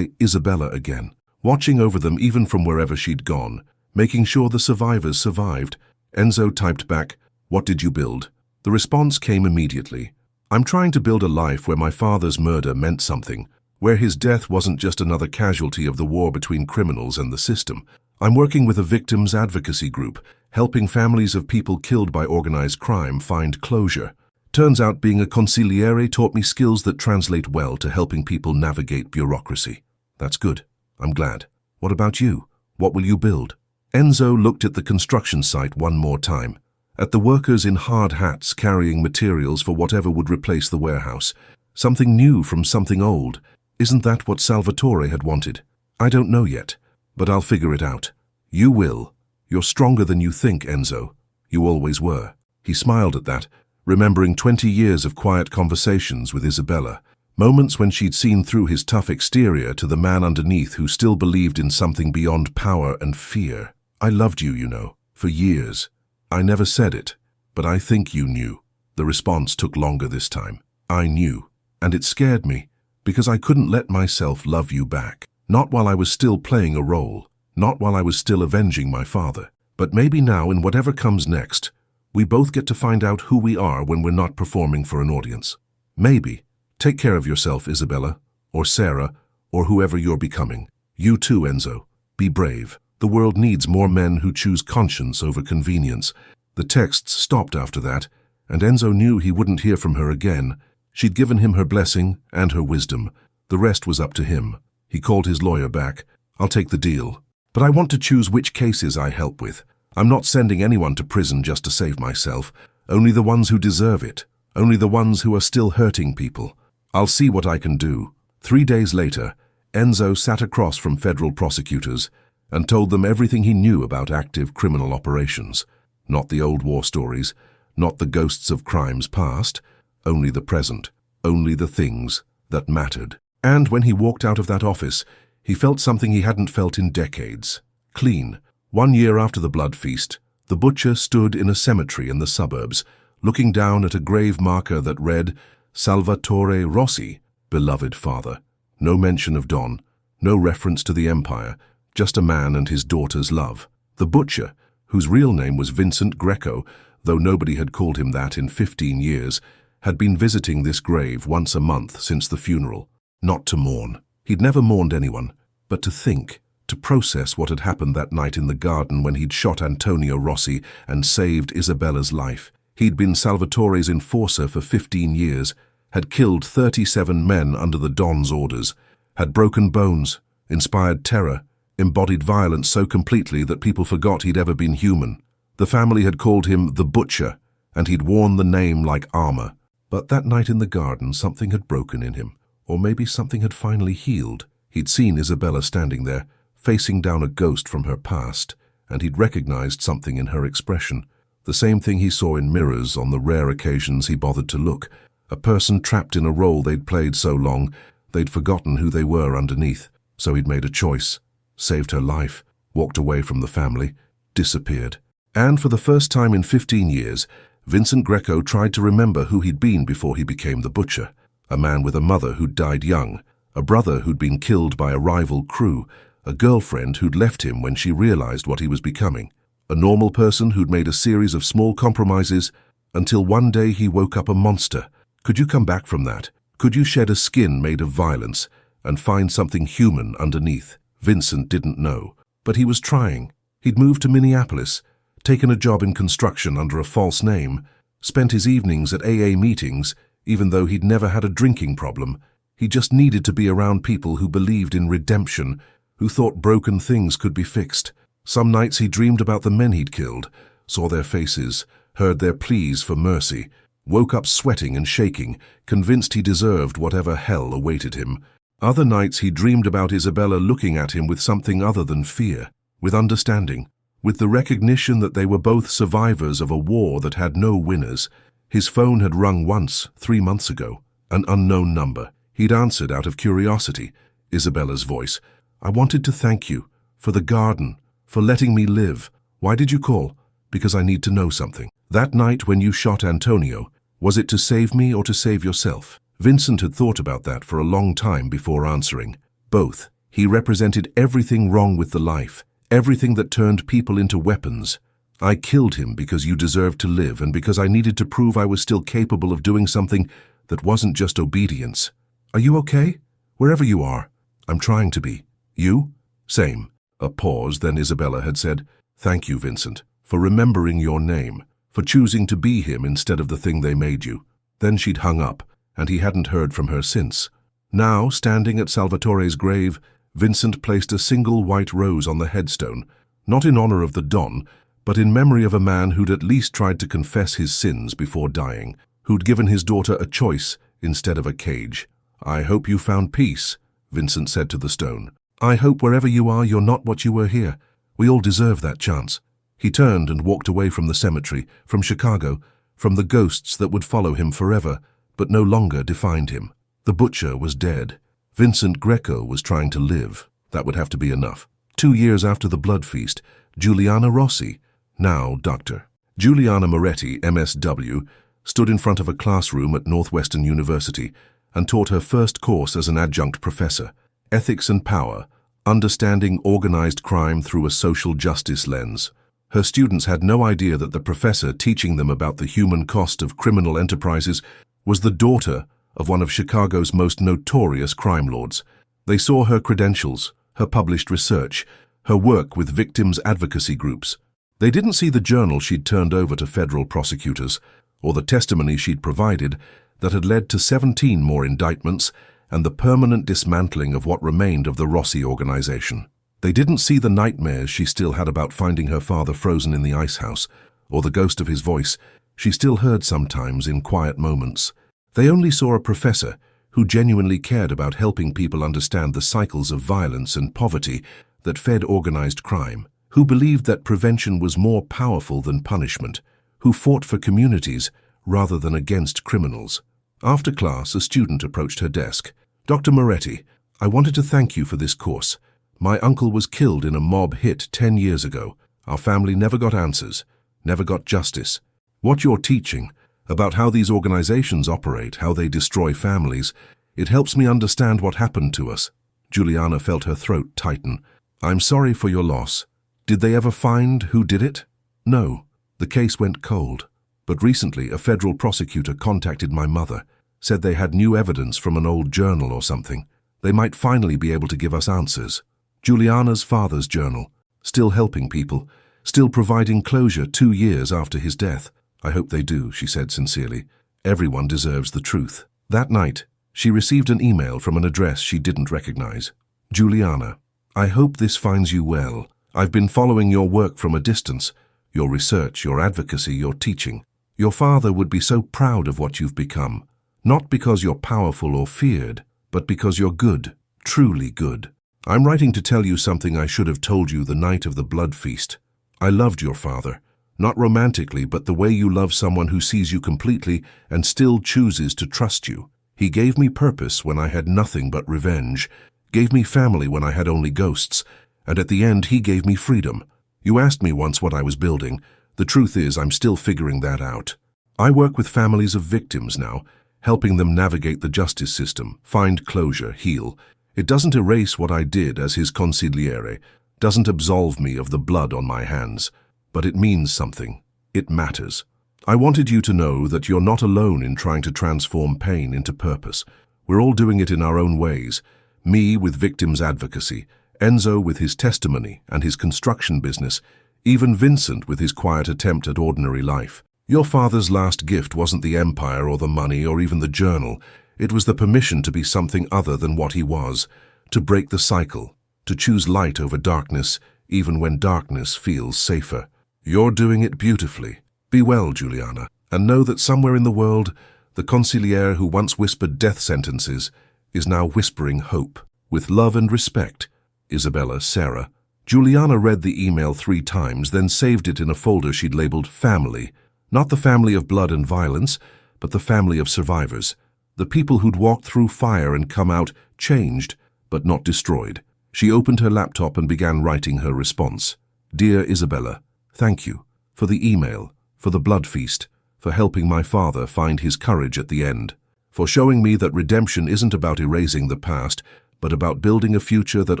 Isabella again. Watching over them even from wherever she'd gone. Making sure the survivors survived. Enzo typed back, "What did you build?" The response came immediately. "I'm trying to build a life where my father's murder meant something, where his death wasn't just another casualty of the war between criminals and the system. I'm working with a victims advocacy group, helping families of people killed by organized crime find closure. Turns out being a Consigliere taught me skills that translate well to helping people navigate bureaucracy." "That's good. I'm glad. What about you? What will you build?" Enzo looked at the construction site one more time, at the workers in hard hats carrying materials for whatever would replace the warehouse. Something new from something old. Isn't that what Salvatore had wanted? "I don't know yet, but I'll figure it out." "You will. You're stronger than you think, Enzo. You always were." He smiled at that, remembering 20 years of quiet conversations with Isabella, moments when she'd seen through his tough exterior to the man underneath who still believed in something beyond power and fear. "I loved you, you know, for years. I never said it, but I think you knew." The response took longer this time. "I knew. And it scared me, because I couldn't let myself love you back. Not while I was still playing a role, not while I was still avenging my father. But maybe now, in whatever comes next, we both get to find out who we are when we're not performing for an audience. Maybe. Take care of yourself, Isabella, or Sarah, or whoever you're becoming. You too, Enzo. Be brave. The world needs more men who choose conscience over convenience." The texts stopped after that, and Enzo knew he wouldn't hear from her again. She'd given him her blessing and her wisdom. The rest was up to him. He called his lawyer back. "I'll take the deal. But I want to choose which cases I help with. I'm not sending anyone to prison just to save myself. Only the ones who deserve it. Only the ones who are still hurting people. I'll see what I can do." 3 days later, Enzo sat across from federal prosecutors and told them everything he knew about active criminal operations. Not the old war stories, not the ghosts of crimes past, only the present, only the things that mattered. And when he walked out of that office, he felt something he hadn't felt in decades. Clean. 1 year after the blood feast, the butcher stood in a cemetery in the suburbs, looking down at a grave marker that read, "Salvatore Rossi, beloved father." No mention of Don, no reference to the empire, just a man and his daughter's love. The butcher, whose real name was Vincent Greco, though nobody had called him that in 15 years, had been visiting this grave once a month since the funeral. Not to mourn. He'd never mourned anyone, but to think, to process what had happened that night in the garden when he'd shot Antonio Rossi and saved Isabella's life. He'd been Salvatore's enforcer for 15 years, had killed 37 men under the Don's orders, had broken bones, inspired terror, embodied violence so completely that people forgot he'd ever been human. The family had called him the Butcher, and he'd worn the name like armor. But that night in the garden, something had broken in him, or maybe something had finally healed. He'd seen Isabella standing there, facing down a ghost from her past, and he'd recognized something in her expression. The same thing he saw in mirrors on the rare occasions he bothered to look. A person trapped in a role they'd played so long, they'd forgotten who they were underneath. So he'd made a choice, saved her life, walked away from the family, disappeared. And for the first time in 15 years, Vincent Greco tried to remember who he'd been before he became the Butcher. A man with a mother who'd died young, a brother who'd been killed by a rival crew, a girlfriend who'd left him when she realized what he was becoming. A normal person who'd made a series of small compromises until one day he woke up a monster. Could you come back from that? Could you shed a skin made of violence and find something human underneath? Vincent didn't know, but he was trying. He'd moved to Minneapolis, taken a job in construction under a false name, spent his evenings at AA meetings, even though he'd never had a drinking problem. He just needed to be around people who believed in redemption, who thought broken things could be fixed. Some nights he dreamed about the men he'd killed, saw their faces, heard their pleas for mercy, woke up sweating and shaking, convinced he deserved whatever hell awaited him. Other nights he dreamed about Isabella looking at him with something other than fear, with understanding, with the recognition that they were both survivors of a war that had no winners. His phone had rung once, 3 months ago, an unknown number. He'd answered out of curiosity, Isabella's voice. "I wanted to thank you, for the garden, for letting me live. Why did you call? Because I need to know something. That night when you shot Antonio, was it to save me or to save yourself?" Vincent had thought about that for a long time before answering. Both. He represented everything wrong with the life, everything that turned people into weapons. "I killed him because you deserved to live and because I needed to prove I was still capable of doing something that wasn't just obedience. Are you okay? Wherever you are. I'm trying to be. You? Same." A pause, then Isabella had said, "Thank you, Vincent, for remembering your name, for choosing to be him instead of the thing they made you." Then she'd hung up, and he hadn't heard from her since. Now, standing at Salvatore's grave, Vincent placed a single white rose on the headstone, not in honor of the Don, but in memory of a man who'd at least tried to confess his sins before dying, who'd given his daughter a choice instead of a cage. "I hope you found peace," Vincent said to the stone. "I hope wherever you are, you're not what you were here. We all deserve that chance." He turned and walked away from the cemetery, from Chicago, from the ghosts that would follow him forever, but no longer defined him. The Butcher was dead. Vincent Greco was trying to live. That would have to be enough. 2 years after the blood feast, Giuliana Rossi, now Dr. Giuliana Moretti, MSW, stood in front of a classroom at Northwestern University and taught her first course as an adjunct professor, Ethics and Power, Understanding Organized Crime Through a Social Justice Lens. Her students had no idea that the professor teaching them about the human cost of criminal enterprises was the daughter of one of Chicago's most notorious crime lords. They saw her credentials, her published research, her work with victims' advocacy groups. They didn't see the journal she'd turned over to federal prosecutors, or the testimony she'd provided that had led to 17 more indictments and the permanent dismantling of what remained of the Rossi organization. They didn't see the nightmares she still had about finding her father frozen in the Icehouse, or the ghost of his voice she still heard sometimes in quiet moments. They only saw a professor who genuinely cared about helping people understand the cycles of violence and poverty that fed organized crime, who believed that prevention was more powerful than punishment, who fought for communities rather than against criminals. After class, a student approached her desk. "Dr. Moretti, I wanted to thank you for this course. My uncle was killed in a mob hit 10 years ago. Our family never got answers, never got justice. What you're teaching about how these organizations operate, how they destroy families, it helps me understand what happened to us." Giuliana felt her throat tighten. "I'm sorry for your loss. Did they ever find who did it?" "No. The case went cold. But recently a federal prosecutor contacted my mother, said they had new evidence from an old journal or something. They might finally be able to give us answers." Giuliana's father's journal, still helping people, still providing closure 2 years after his death. "I hope they do," she said sincerely. "Everyone deserves the truth." That night, she received an email from an address she didn't recognize. Juliana, I hope this finds you well. I've been following your work from a distance, your research, your advocacy, your teaching. Your father would be so proud of what you've become, not because you're powerful or feared, but because you're good, truly good. I'm writing to tell you something I should have told you the night of the blood feast. I loved your father, not romantically, but the way you love someone who sees you completely and still chooses to trust you. He gave me purpose when I had nothing but revenge, gave me family when I had only ghosts, and at the end he gave me freedom. You asked me once what I was building. The truth is I'm still figuring that out. I work with families of victims now, helping them navigate the justice system, find closure, heal. It doesn't erase what I did as his consigliere, doesn't absolve me of the blood on my hands, but it means something. It matters. I wanted you to know that you're not alone in trying to transform pain into purpose. We're all doing it in our own ways. Me with victims advocacy, Enzo with his testimony and his construction business, even Vincent with his quiet attempt at ordinary life. Your father's last gift wasn't the empire or the money or even the journal. It was the permission to be something other than what he was, to break the cycle, to choose light over darkness, even when darkness feels safer. You're doing it beautifully. Be well, Juliana, and know that somewhere in the world, the consigliere who once whispered death sentences is now whispering hope. With love and respect, Isabella, Sarah. Juliana read the email 3 times, then saved it in a folder she'd labeled Family. Not the family of blood and violence, but the family of survivors. The people who'd walked through fire and come out changed, but not destroyed. She opened her laptop and began writing her response. Dear Isabella, thank you for the email, for the blood feast, for helping my father find his courage at the end, for showing me that redemption isn't about erasing the past, but about building a future that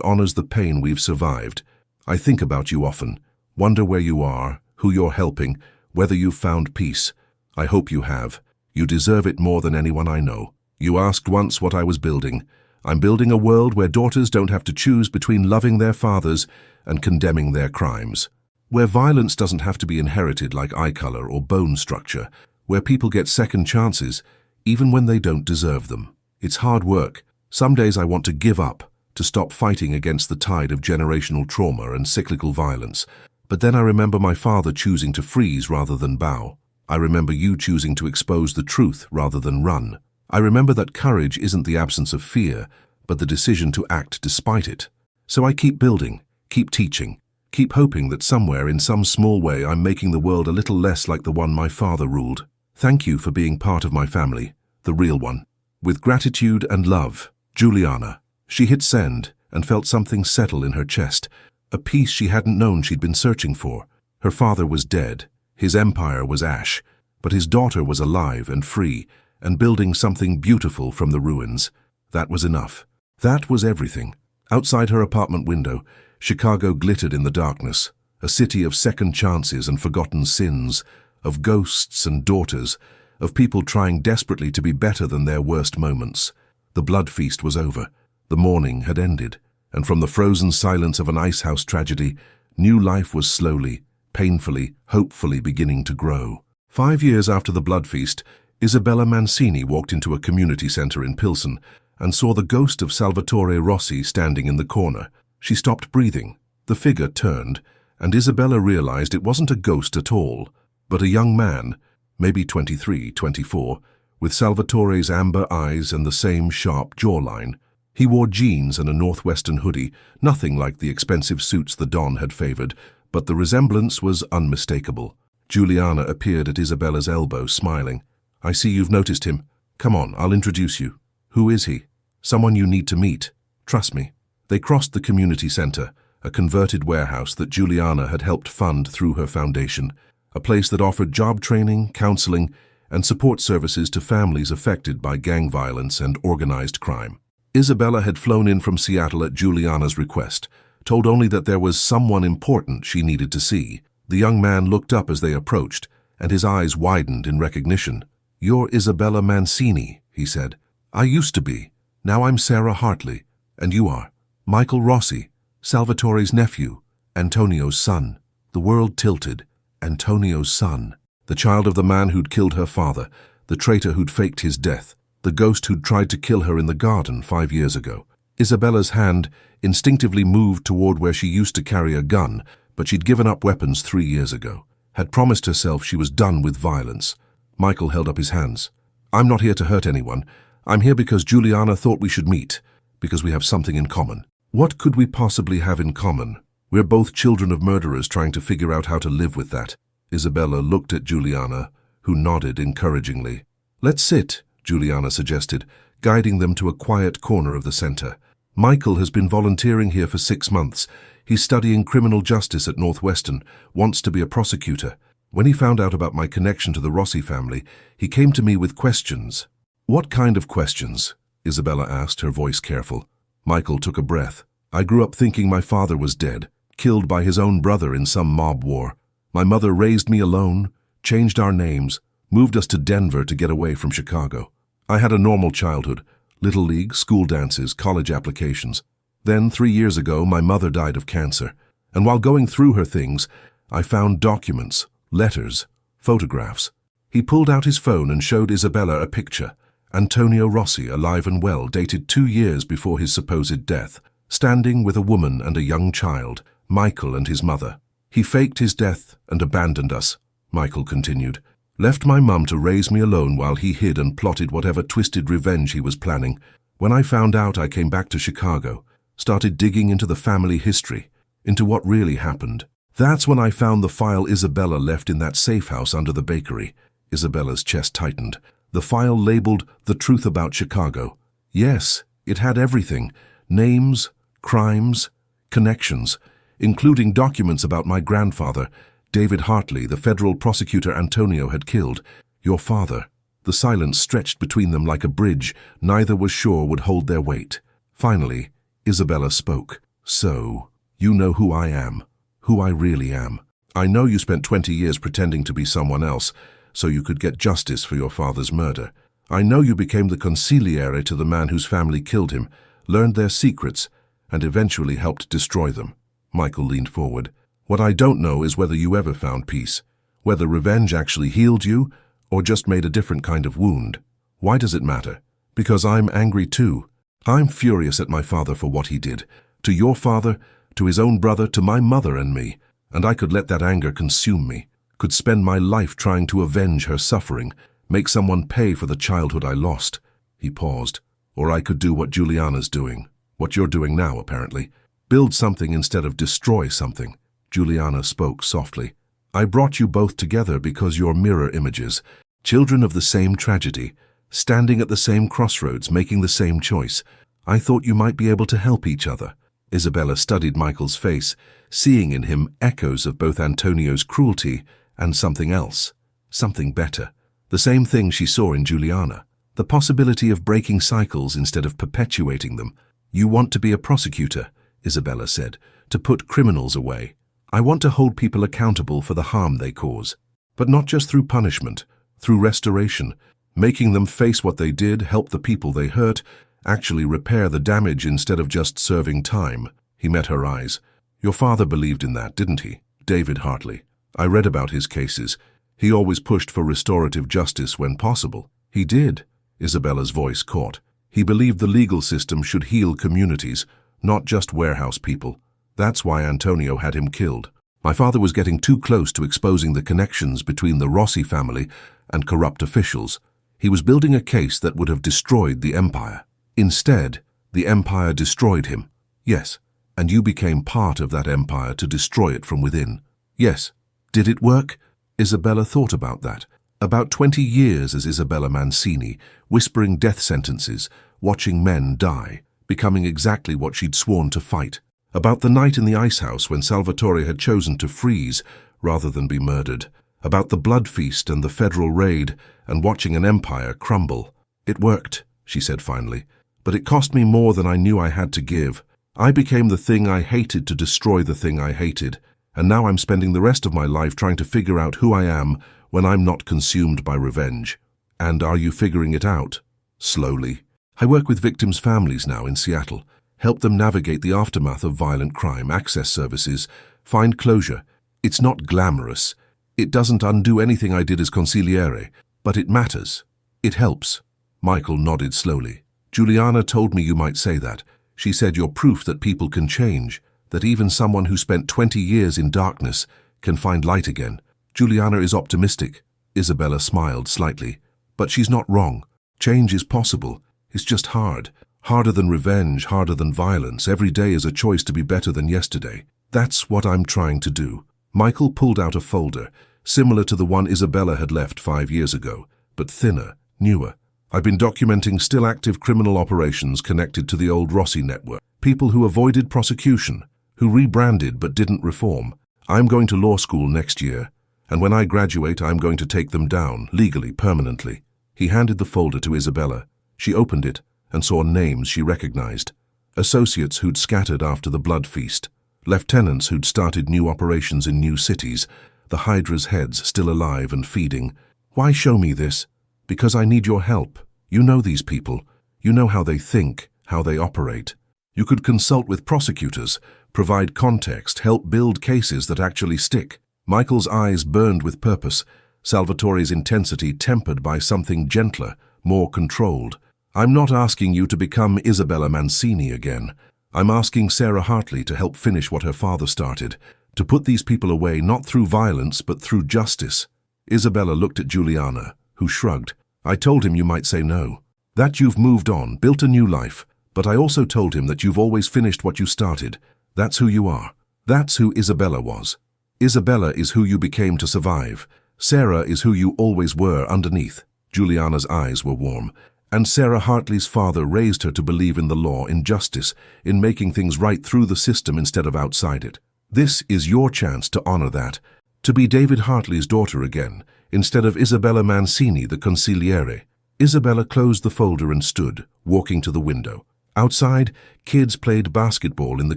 honors the pain we've survived. I think about you often, wonder where you are, who you're helping, whether you've found peace. I hope you have. You deserve it more than anyone I know. You asked once what I was building. I'm building a world where daughters don't have to choose between loving their fathers and condemning their crimes. Where violence doesn't have to be inherited like eye color or bone structure. Where people get second chances, even when they don't deserve them. It's hard work. Some days I want to give up, to stop fighting against the tide of generational trauma and cyclical violence. But then I remember my father choosing to freeze rather than bow. I remember you choosing to expose the truth rather than run. I remember that courage isn't the absence of fear, but the decision to act despite it. So I keep building, keep teaching, keep hoping that somewhere in some small way I'm making the world a little less like the one my father ruled. Thank you for being part of my family, the real one. With gratitude and love, Juliana. She hit send and felt something settle in her chest, a peace she hadn't known she'd been searching for. Her father was dead, his empire was ash, but his daughter was alive and free, and building something beautiful from the ruins. That was enough. That was everything. Outside her apartment window, Chicago glittered in the darkness, a city of second chances and forgotten sins, of ghosts and daughters, of people trying desperately to be better than their worst moments. The blood feast was over. The morning had ended, and from the frozen silence of an Icehouse tragedy, new life was slowly, painfully, hopefully beginning to grow. 5 years after the blood feast, Isabella Mancini walked into a community center in Pilsen and saw the ghost of Salvatore Rossi standing in the corner. She stopped breathing. The figure turned, and Isabella realized it wasn't a ghost at all, but a young man, maybe 23, 24, with Salvatore's amber eyes and the same sharp jawline. He wore jeans and a northwestern hoodie, nothing like the expensive suits the Don had favored, but the resemblance was unmistakable. Juliana appeared at Isabella's elbow, smiling. I see you've noticed him. Come on, I'll introduce you. Who is he? Someone you need to meet. Trust me. They crossed the community center, a converted warehouse that Juliana had helped fund through her foundation, a place that offered job training, counseling, and support services to families affected by gang violence and organized crime. Isabella had flown in from Seattle at Juliana's request, told only that there was someone important she needed to see. The young man looked up as they approached, and his eyes widened in recognition. You're Isabella Mancini, he said. I used to be. Now I'm Sarah Hartley. And you are? Michael Rossi, Salvatore's nephew, Antonio's son. The world tilted. Antonio's son. The child of the man who'd killed her father, the traitor who'd faked his death. the ghost who'd tried to kill her in the garden 5 years ago. Isabella's hand instinctively moved toward where she used to carry a gun, but she'd given up weapons 3 years ago, had promised herself she was done with violence. Michael held up his hands. "I'm not here to hurt anyone. I'm here because Juliana thought we should meet, because we have something in common." What could we possibly have in common? We're both children of murderers trying to figure out how to live with that. Isabella looked at Juliana, who nodded encouragingly. "Let's sit," Juliana suggested, guiding them to a quiet corner of the center. "Michael has been volunteering here for 6 months. He's studying criminal justice at Northwestern, wants to be a prosecutor. When he found out about my connection to the Rossi family, he came to me with questions." "What kind of questions?" Isabella asked, her voice careful. Michael took a breath. "I grew up thinking my father was dead, killed by his own brother in some mob war. My mother raised me alone, changed our names, moved us to Denver to get away from Chicago. I had a normal childhood, little league, school dances, college applications. Then, 3 years ago, my mother died of cancer. And while going through her things, I found documents, letters, photographs." He pulled out his phone and showed Isabella a picture. Antonio Rossi, alive and well, dated 2 years before his supposed death, standing with a woman and a young child, Michael and his mother. "He faked his death and abandoned us," Michael continued. "Left my mum to raise me alone while he hid and plotted whatever twisted revenge he was planning. When I found out, I came back to Chicago, started digging into the family history, into what really happened. That's when I found the file Isabella left in that safe house under the bakery." Isabella's chest tightened. "The file labeled The Truth About Chicago. Yes, it had everything. Names, crimes, connections, including documents about my grandfather, David Hartley, the federal prosecutor Antonio had killed. Your father." The silence stretched between them like a bridge neither was sure would hold their weight. Finally, Isabella spoke. "So, you know who I am, who I really am. I know you spent 20 years pretending to be someone else, so you could get justice for your father's murder. I know you became the Consigliere to the man whose family killed him, learned their secrets, and eventually helped destroy them." Michael leaned forward. "What I don't know is whether you ever found peace, whether revenge actually healed you, or just made a different kind of wound. Why does it matter? Because I'm angry too. I'm furious at my father for what he did, to your father, to his own brother, to my mother and me, and I could let that anger consume me, could spend my life trying to avenge her suffering, make someone pay for the childhood I lost." He paused. "Or I could do what Juliana's doing, what you're doing now, apparently. Build something instead of destroy something." Juliana spoke softly. "I brought you both together because you're mirror images, children of the same tragedy, standing at the same crossroads, making the same choice. I thought you might be able to help each other." Isabella studied Michael's face, seeing in him echoes of both Antonio's cruelty and something else, something better. The same thing she saw in Juliana, the possibility of breaking cycles instead of perpetuating them. "You want to be a prosecutor," Isabella said, "to put criminals away. I want to hold people accountable for the harm they cause, but not just through punishment, through restoration, making them face what they did, help the people they hurt, actually repair the damage instead of just serving time." He met her eyes. "Your father believed in that, didn't he? David Hartley. I read about his cases. He always pushed for restorative justice when possible." "He did," Isabella's voice caught. "He believed the legal system should heal communities, not just warehouse people. That's why Antonio had him killed. My father was getting too close to exposing the connections between the Rossi family and corrupt officials. He was building a case that would have destroyed the empire. Instead, the empire destroyed him. Yes, and you became part of that empire to destroy it from within. Yes. Did it work?" Isabella thought about that. About 20 years as Isabella Mancini, whispering death sentences, watching men die, becoming exactly what she'd sworn to fight. About the night in the Icehouse when Salvatore had chosen to freeze rather than be murdered. About the blood feast and the federal raid and watching an empire crumble. "It worked," she said finally, "but it cost me more than I knew I had to give. I became the thing I hated to destroy the thing I hated, and now I'm spending the rest of my life trying to figure out who I am when I'm not consumed by revenge." "And are you figuring it out?" "Slowly. I work with victims' families now in Seattle, help them navigate the aftermath of violent crime, access services, find closure. It's not glamorous. It doesn't undo anything I did as Consigliere, but it matters. It helps." Michael nodded slowly. Juliana told me you might say that. She said you're proof that people can change, that even someone who spent 20 years in darkness can find light again. Juliana is optimistic. Isabella smiled slightly. But she's not wrong. Change is possible. It's just hard. Harder than revenge, harder than violence. Every day is a choice to be better than yesterday. That's what I'm trying to do. Michael pulled out a folder, similar to the one Isabella had left 5 years ago, but thinner, newer. I've been documenting still active criminal operations connected to the old Rossi network. People who avoided prosecution, who rebranded but didn't reform. I'm going to law school next year, and when I graduate, I'm going to take them down, legally, permanently. He handed the folder to Isabella. She opened it and saw names she recognized. Associates who'd scattered after the blood feast. Lieutenants who'd started new operations in new cities. The Hydra's heads still alive and feeding. Why show me this? Because I need your help. You know these people. You know how they think, how they operate. You could consult with prosecutors, provide context, help build cases that actually stick. Michael's eyes burned with purpose, Salvatore's intensity tempered by something gentler, more controlled. I'm not asking you to become Isabella Mancini again. I'm asking Sarah Hartley to help finish what her father started, to put these people away not through violence but through justice. Isabella looked at Juliana, who shrugged. I told him you might say no. That you've moved on, built a new life, but I also told him that you've always finished what you started. That's who you are. That's who Isabella was. Isabella is who you became to survive. Sarah is who you always were underneath. Juliana's eyes were warm. And Sarah Hartley's father raised her to believe in the law, in justice, in making things right through the system instead of outside it. This is your chance to honor that, to be David Hartley's daughter again, instead of Isabella Mancini, the Consigliere. Isabella closed the folder and stood, walking to the window. Outside, kids played basketball in the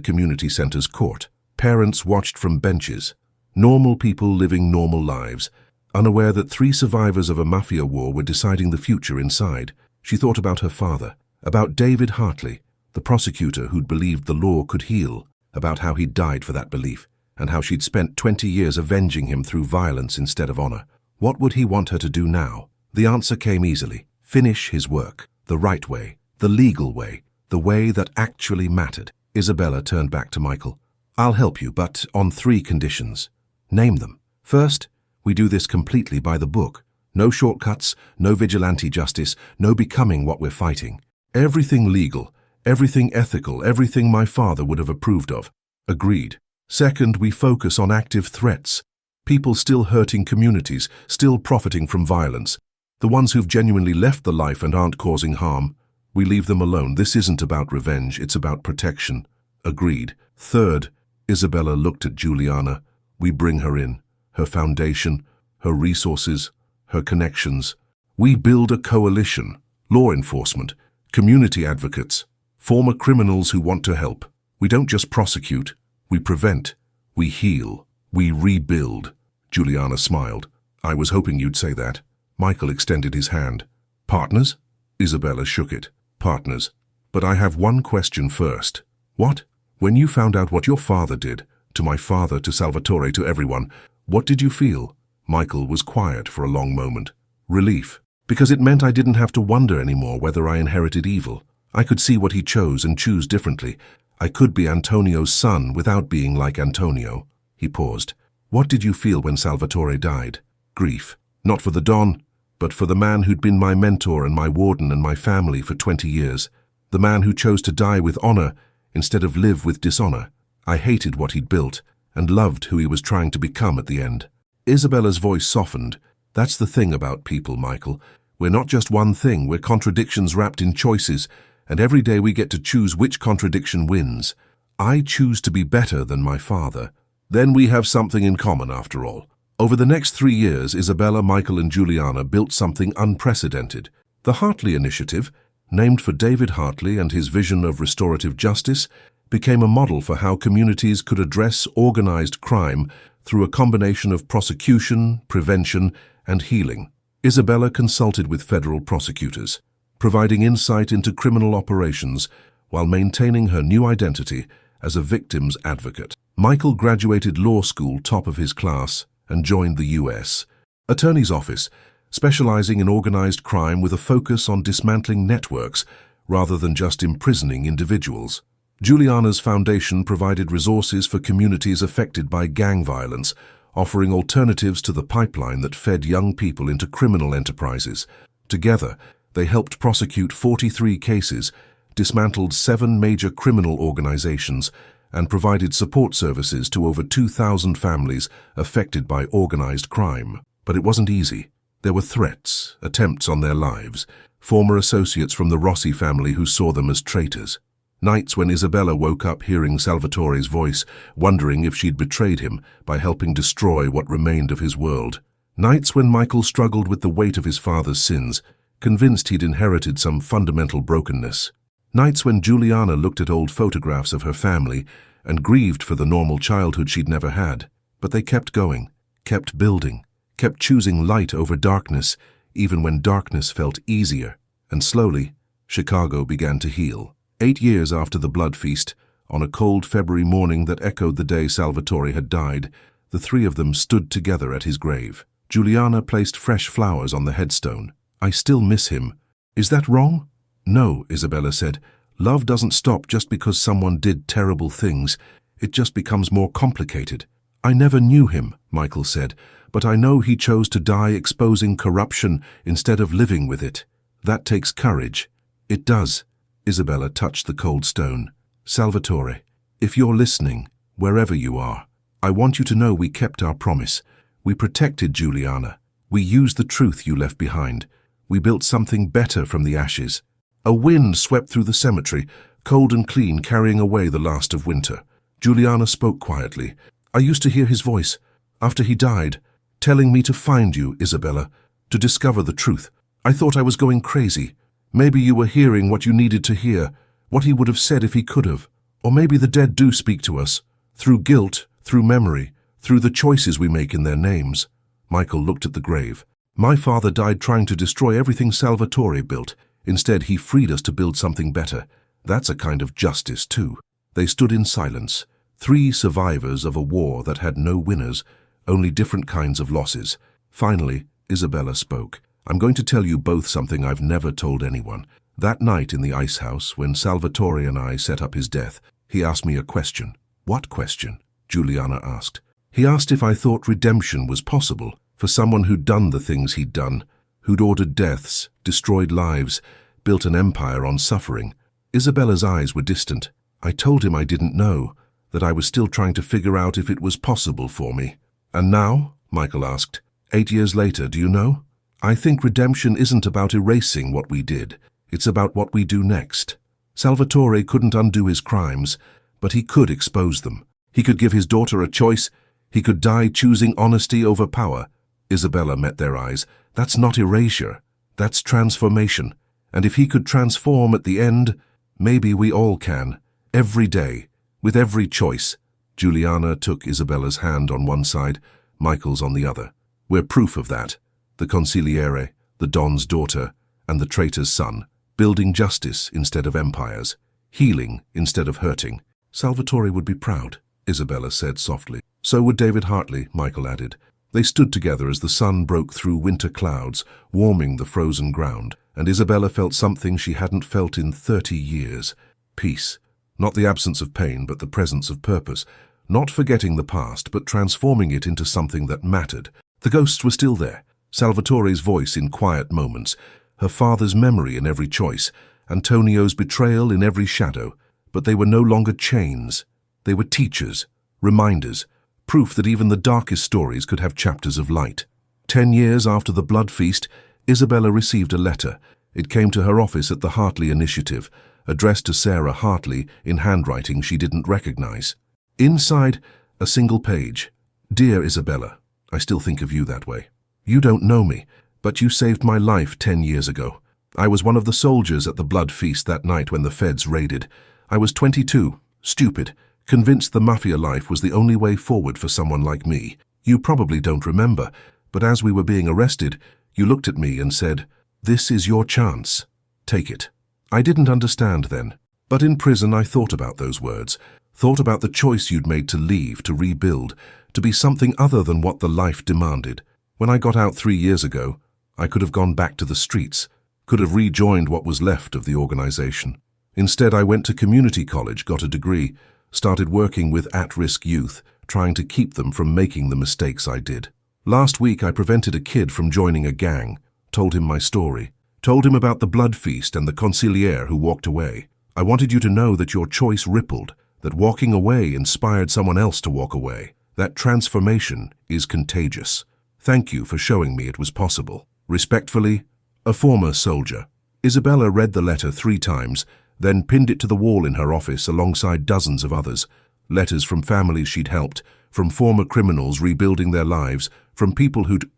community center's court. Parents watched from benches. Normal people living normal lives, unaware that 3 survivors of a Mafia war were deciding the future inside. She thought about her father, about David Hartley, the prosecutor who'd believed the law could heal, about how he'd died for that belief, and how she'd spent 20 years avenging him through violence instead of honor. What would he want her to do now? The answer came easily. Finish his work, the right way, the legal way, the way that actually mattered. Isabella turned back to Michael. I'll help you, but on 3 conditions. Name them. First, we do this completely by the book. No shortcuts, no vigilante justice, no becoming what we're fighting. Everything legal, everything ethical, everything my father would have approved of. Agreed. Second, we focus on active threats. People still hurting communities, still profiting from violence. The ones who've genuinely left the life and aren't causing harm. We leave them alone. This isn't about revenge, it's about protection. Agreed. Third, Isabella looked at Juliana. We bring her in. Her foundation, her resources, her connections. We build a coalition, law enforcement, community advocates, former criminals who want to help. We don't just prosecute, we prevent, we heal, we rebuild. Juliana smiled. I was hoping you'd say that. Michael extended his hand. Partners? Isabella shook it. Partners. But I have one question first. What? When you found out what your father did, to my father, to Salvatore, to everyone, what did you feel? Michael was quiet for a long moment. Relief. Because it meant I didn't have to wonder anymore whether I inherited evil. I could see what he chose and choose differently. I could be Antonio's son without being like Antonio. He paused. What did you feel when Salvatore died? Grief. Not for the Don, but for the man who'd been my mentor and my warden and my family for 20 years. The man who chose to die with honor instead of live with dishonor. I hated what he'd built and loved who he was trying to become at the end. Isabella's voice softened. That's the thing about people, Michael. We're not just one thing, we're contradictions wrapped in choices, and every day we get to choose which contradiction wins. I choose to be better than my father. Then we have something in common after all. Over the next 3 years, Isabella, Michael and Juliana built something unprecedented. The Hartley Initiative, named for David Hartley and his vision of restorative justice, became a model for how communities could address organized crime through a combination of prosecution, prevention, and healing. Isabella consulted with federal prosecutors, providing insight into criminal operations while maintaining her new identity as a victim's advocate. Michael graduated law school top of his class and joined the U.S. Attorney's Office, specializing in organized crime with a focus on dismantling networks rather than just imprisoning individuals. Juliana's foundation provided resources for communities affected by gang violence, offering alternatives to the pipeline that fed young people into criminal enterprises. Together, they helped prosecute 43 cases, dismantled 7 major criminal organizations, and provided support services to over 2,000 families affected by organized crime. But it wasn't easy. There were threats, attempts on their lives, former associates from the Rossi family who saw them as traitors. Nights when Isabella woke up hearing Salvatore's voice, wondering if she'd betrayed him by helping destroy what remained of his world. Nights when Michael struggled with the weight of his father's sins, convinced he'd inherited some fundamental brokenness. Nights when Juliana looked at old photographs of her family and grieved for the normal childhood she'd never had. But they kept going, kept building, kept choosing light over darkness, even when darkness felt easier. And slowly, Chicago began to heal. 8 years after the blood feast, on a cold February morning that echoed the day Salvatore had died, the three of them stood together at his grave. Juliana placed fresh flowers on the headstone. "I still miss him. Is that wrong?" "No," Isabella said. "Love doesn't stop just because someone did terrible things. It just becomes more complicated." "I never knew him," Michael said, "but I know he chose to die exposing corruption instead of living with it. That takes courage." "It does." Isabella touched the cold stone. "Salvatore, if you're listening, wherever you are, I want you to know we kept our promise. We protected Juliana. We used the truth you left behind. We built something better from the ashes." A wind swept through the cemetery, cold and clean, carrying away the last of winter. Juliana spoke quietly. "I used to hear his voice, after he died, telling me to find you, Isabella, to discover the truth. I thought I was going crazy. Maybe you were hearing what you needed to hear, what he would have said if he could have. Or maybe the dead do speak to us, through guilt, through memory, through the choices we make in their names." Michael looked at the grave. "My father died trying to destroy everything Salvatore built. Instead, he freed us to build something better. That's a kind of justice, too." They stood in silence, 3 survivors of a war that had no winners, only different kinds of losses. Finally, Isabella spoke. "I'm going to tell you both something I've never told anyone. That night in the Icehouse, when Salvatore and I set up his death, he asked me a question." "What question?" Juliana asked. "He asked if I thought redemption was possible for someone who'd done the things he'd done, who'd ordered deaths, destroyed lives, built an empire on suffering." Isabella's eyes were distant. "I told him I didn't know, that I was still trying to figure out if it was possible for me." "And now?" Michael asked. 8 years later, do you know? I think redemption isn't about erasing what we did. It's about what we do next. Salvatore couldn't undo his crimes, but he could expose them. He could give his daughter a choice. He could die choosing honesty over power. Isabella met their eyes. That's not erasure. That's transformation. And if he could transform at the end, maybe we all can. Every day, with every choice. Juliana took Isabella's hand on one side, Michael's on the other. We're proof of that. The Consigliere, the Don's daughter, and the traitor's son, building justice instead of empires, healing instead of hurting. Salvatore would be proud, Isabella said softly. So would David Hartley, Michael added. They stood together as the sun broke through winter clouds, warming the frozen ground, and Isabella felt something she hadn't felt in 30 years. Peace. Not the absence of pain, but the presence of purpose. Not forgetting the past, but transforming it into something that mattered. The ghosts were still there. Salvatore's voice in quiet moments, her father's memory in every choice, Antonio's betrayal in every shadow. But they were no longer chains. They were teachers, reminders, proof that even the darkest stories could have chapters of light. 10 years after the blood feast, Isabella received a letter. It came to her office at the Hartley Initiative, addressed to Sarah Hartley in handwriting she didn't recognize. Inside, a single page. Dear Isabella, I still think of you that way. You don't know me, but you saved my life 10 years ago. I was one of the soldiers at the blood feast that night when the feds raided. I was 22, stupid, convinced the Mafia life was the only way forward for someone like me. You probably don't remember, but as we were being arrested, you looked at me and said, "This is your chance. Take it." I didn't understand then, but in prison I thought about those words, thought about the choice you'd made to leave, to rebuild, to be something other than what the life demanded. When I got out 3 years ago, I could have gone back to the streets, could have rejoined what was left of the organization. Instead, I went to community college, got a degree, started working with at-risk youth, trying to keep them from making the mistakes I did. Last week, I prevented a kid from joining a gang, told him my story, told him about the blood feast and the Consigliere who walked away. I wanted you to know that your choice rippled, that walking away inspired someone else to walk away. That transformation is contagious. Thank you for showing me it was possible. Respectfully, a former soldier. Isabella read the letter 3 times, then pinned it to the wall in her office alongside dozens of others. Letters from families she'd helped, from former criminals rebuilding their lives, from people who'd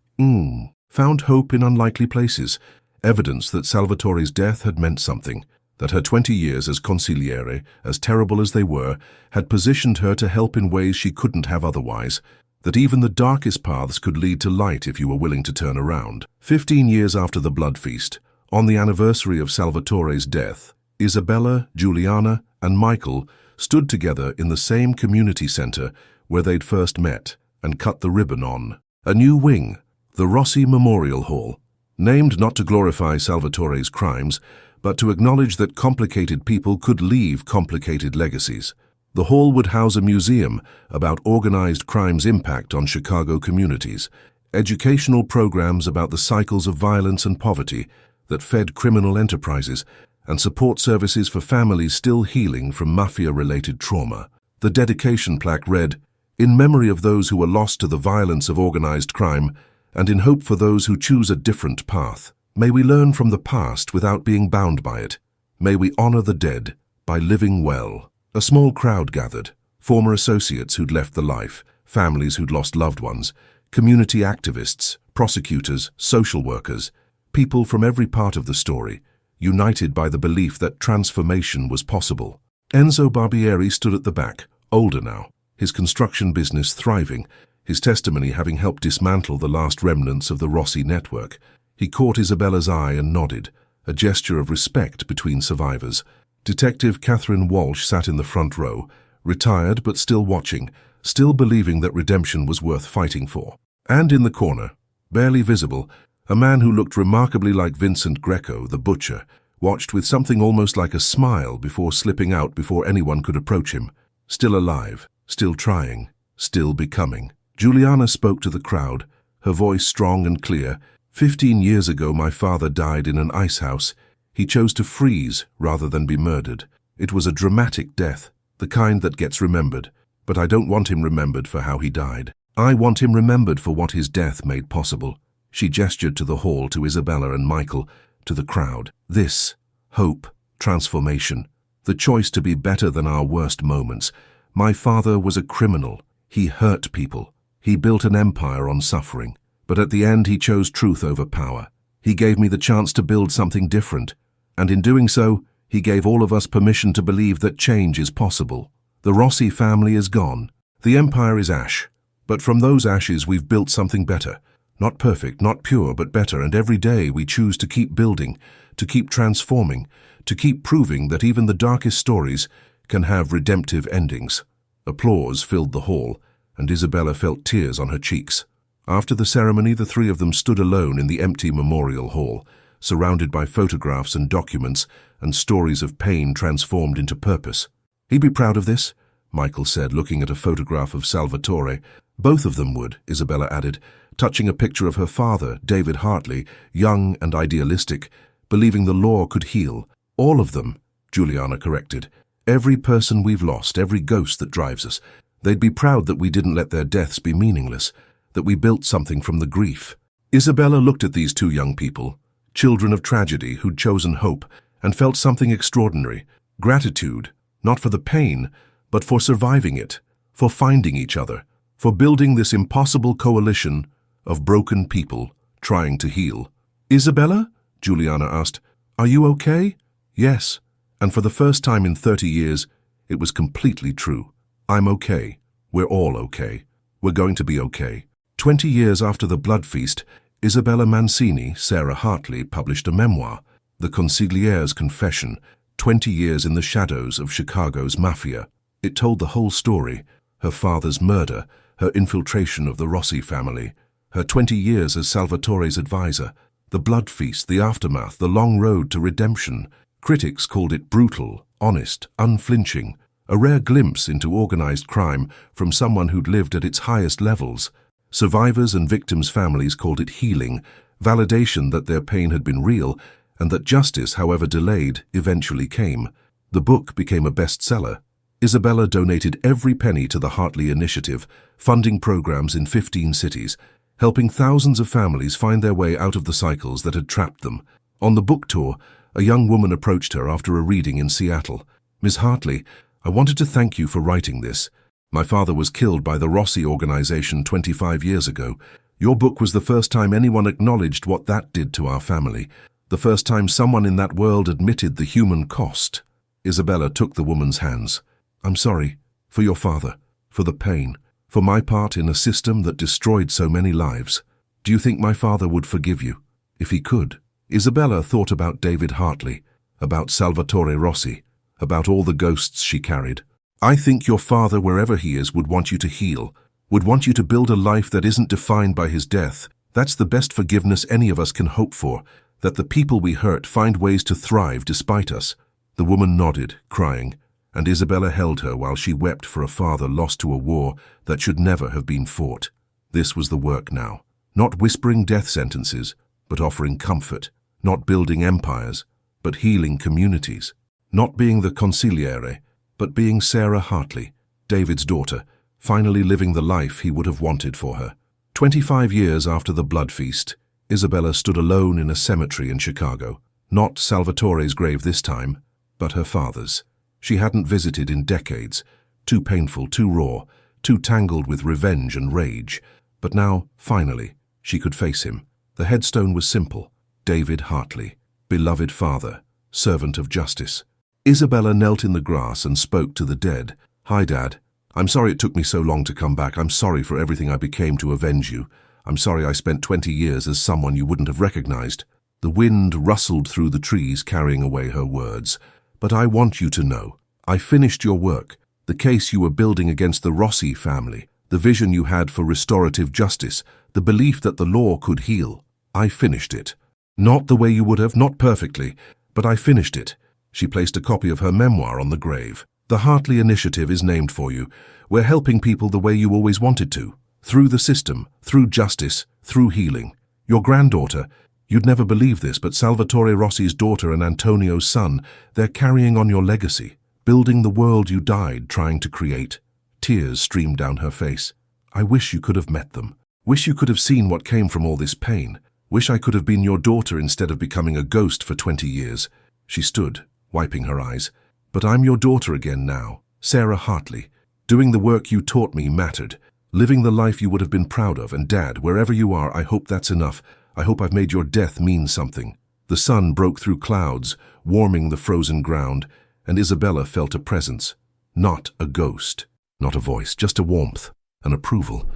found hope in unlikely places. Evidence that Salvatore's death had meant something, that her 20 years as Consigliere, as terrible as they were, had positioned her to help in ways she couldn't have otherwise, that even the darkest paths could lead to light if you were willing to turn around. 15 years after the blood feast, on the anniversary of Salvatore's death, Isabella, Juliana, and Michael stood together in the same community center where they'd first met and cut the ribbon on. A new wing, the Rossi Memorial Hall, named not to glorify Salvatore's crimes, but to acknowledge that complicated people could leave complicated legacies. The hall would house a museum about organized crime's impact on Chicago communities, educational programs about the cycles of violence and poverty that fed criminal enterprises, and support services for families still healing from Mafia-related trauma. The dedication plaque read, "In memory of those who were lost to the violence of organized crime, and in hope for those who choose a different path. May we learn from the past without being bound by it. May we honor the dead by living well." A small crowd gathered, former associates who'd left the life, families who'd lost loved ones, community activists, prosecutors, social workers, people from every part of the story, united by the belief that transformation was possible. Enzo Barbieri stood at the back, older now, his construction business thriving, his testimony having helped dismantle the last remnants of the Rossi network. He caught Isabella's eye and nodded, a gesture of respect between survivors. Detective Catherine Walsh sat in the front row, retired but still watching, still believing that redemption was worth fighting for. And in the corner, barely visible, a man who looked remarkably like Vincent Greco, the butcher, watched with something almost like a smile before slipping out before anyone could approach him. Still alive, still trying, still becoming. Juliana spoke to the crowd, her voice strong and clear. 15 years ago, my father died in an icehouse. He chose to freeze rather than be murdered. It was a dramatic death, the kind that gets remembered. But I don't want him remembered for how he died. I want him remembered for what his death made possible. She gestured to the hall, to Isabella and Michael, to the crowd. This, hope, transformation, the choice to be better than our worst moments. My father was a criminal. He hurt people. He built an empire on suffering. But at the end, he chose truth over power. He gave me the chance to build something different. And in doing so, he gave all of us permission to believe that change is possible. The Rossi family is gone. The empire is ash. But from those ashes, we've built something better. Not perfect, not pure, but better. And every day we choose to keep building, to keep transforming, to keep proving that even the darkest stories can have redemptive endings. Applause filled the hall, and Isabella felt tears on her cheeks. After the ceremony, the 3 of them stood alone in the empty memorial hall, surrounded by photographs and documents and stories of pain transformed into purpose. "He'd be proud of this," Michael said, looking at a photograph of Salvatore. "Both of them would," Isabella added, touching a picture of her father, David Hartley, young and idealistic, believing the law could heal. "All of them," Juliana corrected. "Every person we've lost, every ghost that drives us. They'd be proud that we didn't let their deaths be meaningless, that we built something from the grief." Isabella looked at these 2 young people, children of tragedy who'd chosen hope, and felt something extraordinary. Gratitude, not for the pain, but for surviving it, for finding each other, for building this impossible coalition of broken people trying to heal. "Isabella?" Juliana asked. "Are you okay?" "Yes, and for the first time in 30 years, it was completely true. I'm okay. We're all okay. We're going to be okay." 20 years after the blood feast, Isabella Mancini, Sarah Hartley, published a memoir, The Consigliere's Confession, 20 Years in the Shadows of Chicago's Mafia. It told the whole story, her father's murder, her infiltration of the Rossi family, her 20 years as Salvatore's advisor, The blood feast, the aftermath, the long road to redemption. Critics called it brutal, honest, unflinching, a rare glimpse into organized crime from someone who'd lived at its highest levels. Survivors and victims' families called it healing, validation that their pain had been real and that justice, however delayed, eventually came. The book became a bestseller. Isabella donated every penny to the Hartley Initiative, funding programs in 15 cities, helping thousands of families find their way out of the cycles that had trapped them. On the book tour, a young woman approached her after a reading in Seattle. "Ms. Hartley, I wanted to thank you for writing this. My father was killed by the Rossi organization 25 years ago. Your book was the first time anyone acknowledged what that did to our family, the first time someone in that world admitted the human cost." Isabella took the woman's hands. "I'm sorry, for your father, for the pain, for my part in a system that destroyed so many lives. Do you think my father would forgive you? If he could?" Isabella thought about David Hartley, about Salvatore Rossi, about all the ghosts she carried. "I think your father, wherever he is, would want you to heal, would want you to build a life that isn't defined by his death. That's the best forgiveness any of us can hope for, that the people we hurt find ways to thrive despite us." The woman nodded, crying, and Isabella held her while she wept for a father lost to a war that should never have been fought. This was the work now. Not whispering death sentences, but offering comfort. Not building empires, but healing communities. Not being the Consigliere, but being Sarah Hartley, David's daughter, finally living the life he would have wanted for her. 25 years after the blood feast, Isabella stood alone in a cemetery in Chicago. Not Salvatore's grave this time, but her father's. She hadn't visited in decades, too painful, too raw, too tangled with revenge and rage. But now, finally, she could face him. The headstone was simple: David Hartley, beloved father, servant of justice. Isabella knelt in the grass and spoke to the dead. "Hi, Dad. I'm sorry it took me so long to come back. I'm sorry for everything I became to avenge you. I'm sorry I spent 20 years as someone you wouldn't have recognized." The wind rustled through the trees, carrying away her words. "But I want you to know, I finished your work, the case you were building against the Rossi family, the vision you had for restorative justice, the belief that the law could heal. I finished it. Not the way you would have, not perfectly, but I finished it." She placed a copy of her memoir on the grave. "The Hartley Initiative is named for you. We're helping people the way you always wanted to. Through the system, through justice, through healing. Your granddaughter, you'd never believe this, but Salvatore Rossi's daughter and Antonio's son, they're carrying on your legacy, building the world you died trying to create." Tears streamed down her face. "I wish you could have met them. Wish you could have seen what came from all this pain. Wish I could have been your daughter instead of becoming a ghost for 20 years. She stood, wiping her eyes. "But I'm your daughter again now, Sarah Hartley. Doing the work you taught me mattered. Living the life you would have been proud of, and Dad, wherever you are, I hope that's enough. I hope I've made your death mean something." The sun broke through clouds, warming the frozen ground, and Isabella felt a presence. Not a ghost, not a voice, just a warmth, an approval.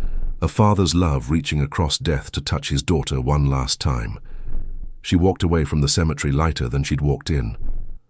A father's love reaching across death to touch his daughter one last time. She walked away from the cemetery lighter than she'd walked in.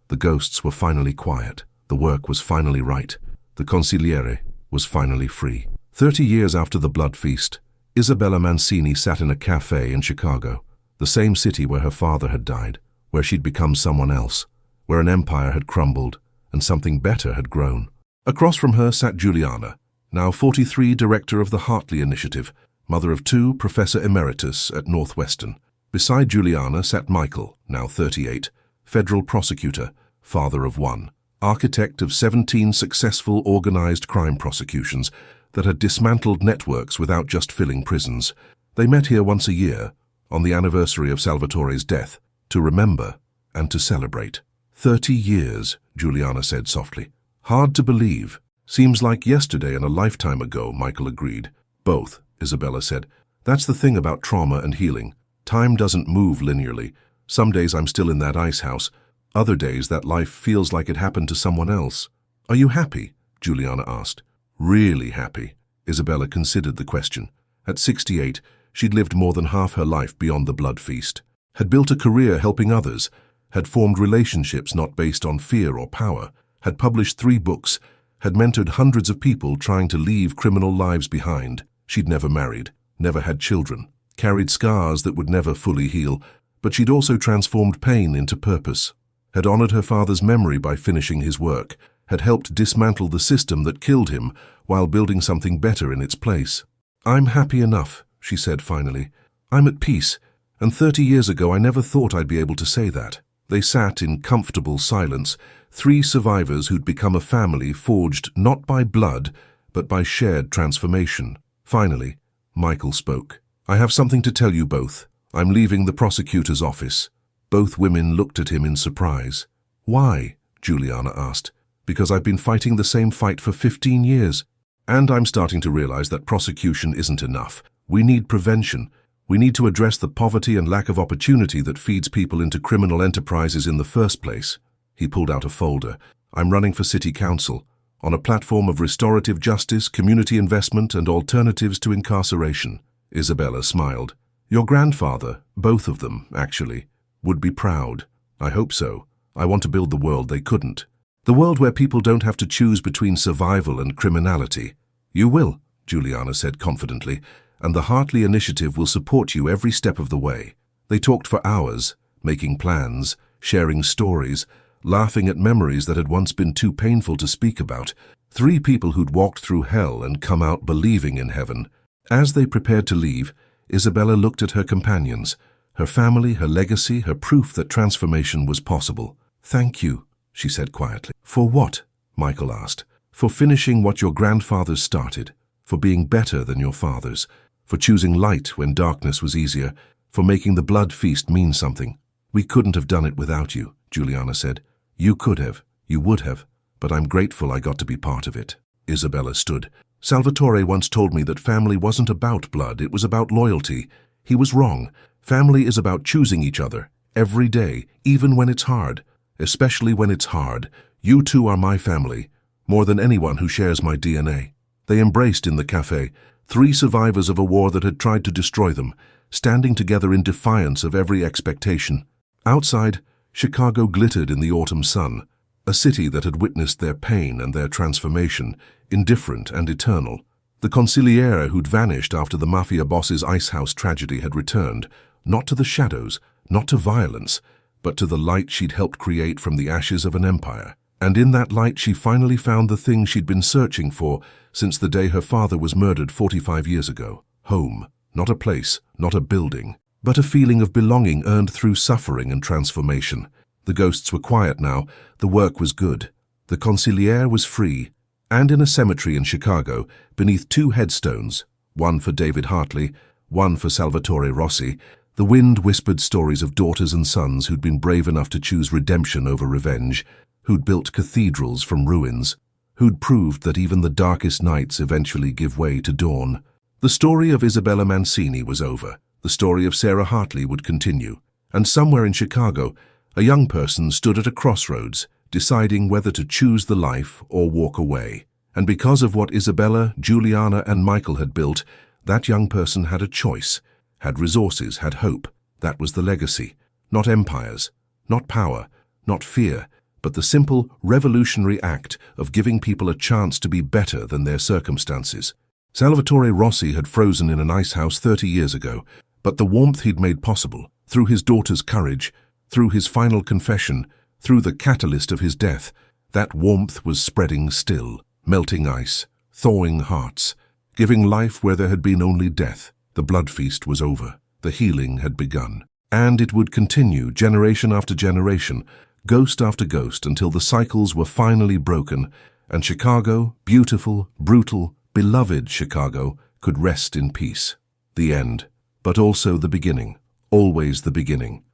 The ghosts were finally quiet. The work was finally right. The Consigliere was finally free. 30 years after the blood feast, Isabella Mancini sat in a cafe in Chicago, the same city where her father had died, where she'd become someone else, where an empire had crumbled and something better had grown. Across from her sat Juliana, now 43, director of the Hartley Initiative, mother of 2, professor emeritus at Northwestern. Beside Juliana sat Michael, now 38, federal prosecutor, father of 1, architect of 17 successful organized crime prosecutions that had dismantled networks without just filling prisons. They met here once a year, on the anniversary of Salvatore's death, to remember and to celebrate. 30 years, Juliana said softly. Hard to believe. Seems like yesterday and a lifetime ago, Michael agreed. Both, Isabella said. That's the thing about trauma and healing. Time doesn't move linearly. Some days I'm still in that Icehouse. Other days that life feels like it happened to someone else. Are you happy? Juliana asked. Really happy. Isabella considered the question. At 68, she'd lived more than half her life beyond the blood feast, had built a career helping others, had formed relationships not based on fear or power, had published 3 books, had mentored hundreds of people trying to leave criminal lives behind. She'd never married, never had children, carried scars that would never fully heal, but she'd also transformed pain into purpose, had honored her father's memory by finishing his work, had helped dismantle the system that killed him while building something better in its place. "I'm happy enough," she said finally. "I'm at peace, and 30 years ago I never thought I'd be able to say that." They sat in comfortable silence, three survivors who'd become a family forged not by blood, but by shared transformation. Finally, Michael spoke. "I have something to tell you both. I'm leaving the prosecutor's office." Both women looked at him in surprise. "Why?" Juliana asked. "Because I've been fighting the same fight for 15 years. And I'm starting to realize that prosecution isn't enough. We need prevention. We need to address the poverty and lack of opportunity that feeds people into criminal enterprises in the first place." He pulled out a folder. "I'm running for city council, on a platform of restorative justice, community investment, and alternatives to incarceration." Isabella smiled. "Your grandfather, both of them, actually, would be proud." "I hope so. I want to build the world they couldn't. The world where people don't have to choose between survival and criminality." "You will," Juliana said confidently, "and the Hartley Initiative will support you every step of the way." They talked for hours, making plans, sharing stories, laughing at memories that had once been too painful to speak about. Three people who'd walked through hell and come out believing in heaven. As they prepared to leave, Isabella looked at her companions, her family, her legacy, her proof that transformation was possible. "Thank you," she said quietly. "For what?" Michael asked. "For finishing what your grandfathers started, for being better than your fathers, for choosing light when darkness was easier, for making the blood feast mean something. We couldn't have done it without you," Juliana said. "You could have, you would have, but I'm grateful I got to be part of it." Isabella stood. "Salvatore once told me that family wasn't about blood, it was about loyalty. He was wrong. Family is about choosing each other, every day, even when it's hard. Especially when it's hard. You two are my family, more than anyone who shares my DNA." They embraced in the cafe, three survivors of a war that had tried to destroy them, standing together in defiance of every expectation. Outside, Chicago glittered in the autumn sun, a city that had witnessed their pain and their transformation, indifferent and eternal. The Consigliere who'd vanished after the Mafia boss's Icehouse tragedy had returned, not to the shadows, not to violence, but to the light she'd helped create from the ashes of an empire. And in that light she finally found the thing she'd been searching for since the day her father was murdered 45 years ago. Home, not a place, not a building, but a feeling of belonging earned through suffering and transformation. The ghosts were quiet now, the work was good. The Consigliere was free, and in a cemetery in Chicago, beneath two headstones, one for David Hartley, one for Salvatore Rossi, the wind whispered stories of daughters and sons who'd been brave enough to choose redemption over revenge, who'd built cathedrals from ruins, who'd proved that even the darkest nights eventually give way to dawn. The story of Isabella Mancini was over. The story of Sarah Hartley would continue. And somewhere in Chicago, a young person stood at a crossroads, deciding whether to choose the life or walk away. And because of what Isabella, Juliana, and Michael had built, that young person had a choice, had resources, had hope. That was the legacy. Not empires, not power, not fear, but the simple, revolutionary act of giving people a chance to be better than their circumstances. Salvatore Rossi had frozen in an icehouse 30 years ago, but the warmth he'd made possible, through his daughter's courage, through his final confession, through the catalyst of his death, that warmth was spreading still, melting ice, thawing hearts, giving life where there had been only death. The blood feast was over. The healing had begun. And it would continue, generation after generation, ghost after ghost, until the cycles were finally broken, and Chicago, beautiful, brutal, beloved Chicago, could rest in peace. The end, but also the beginning, always the beginning.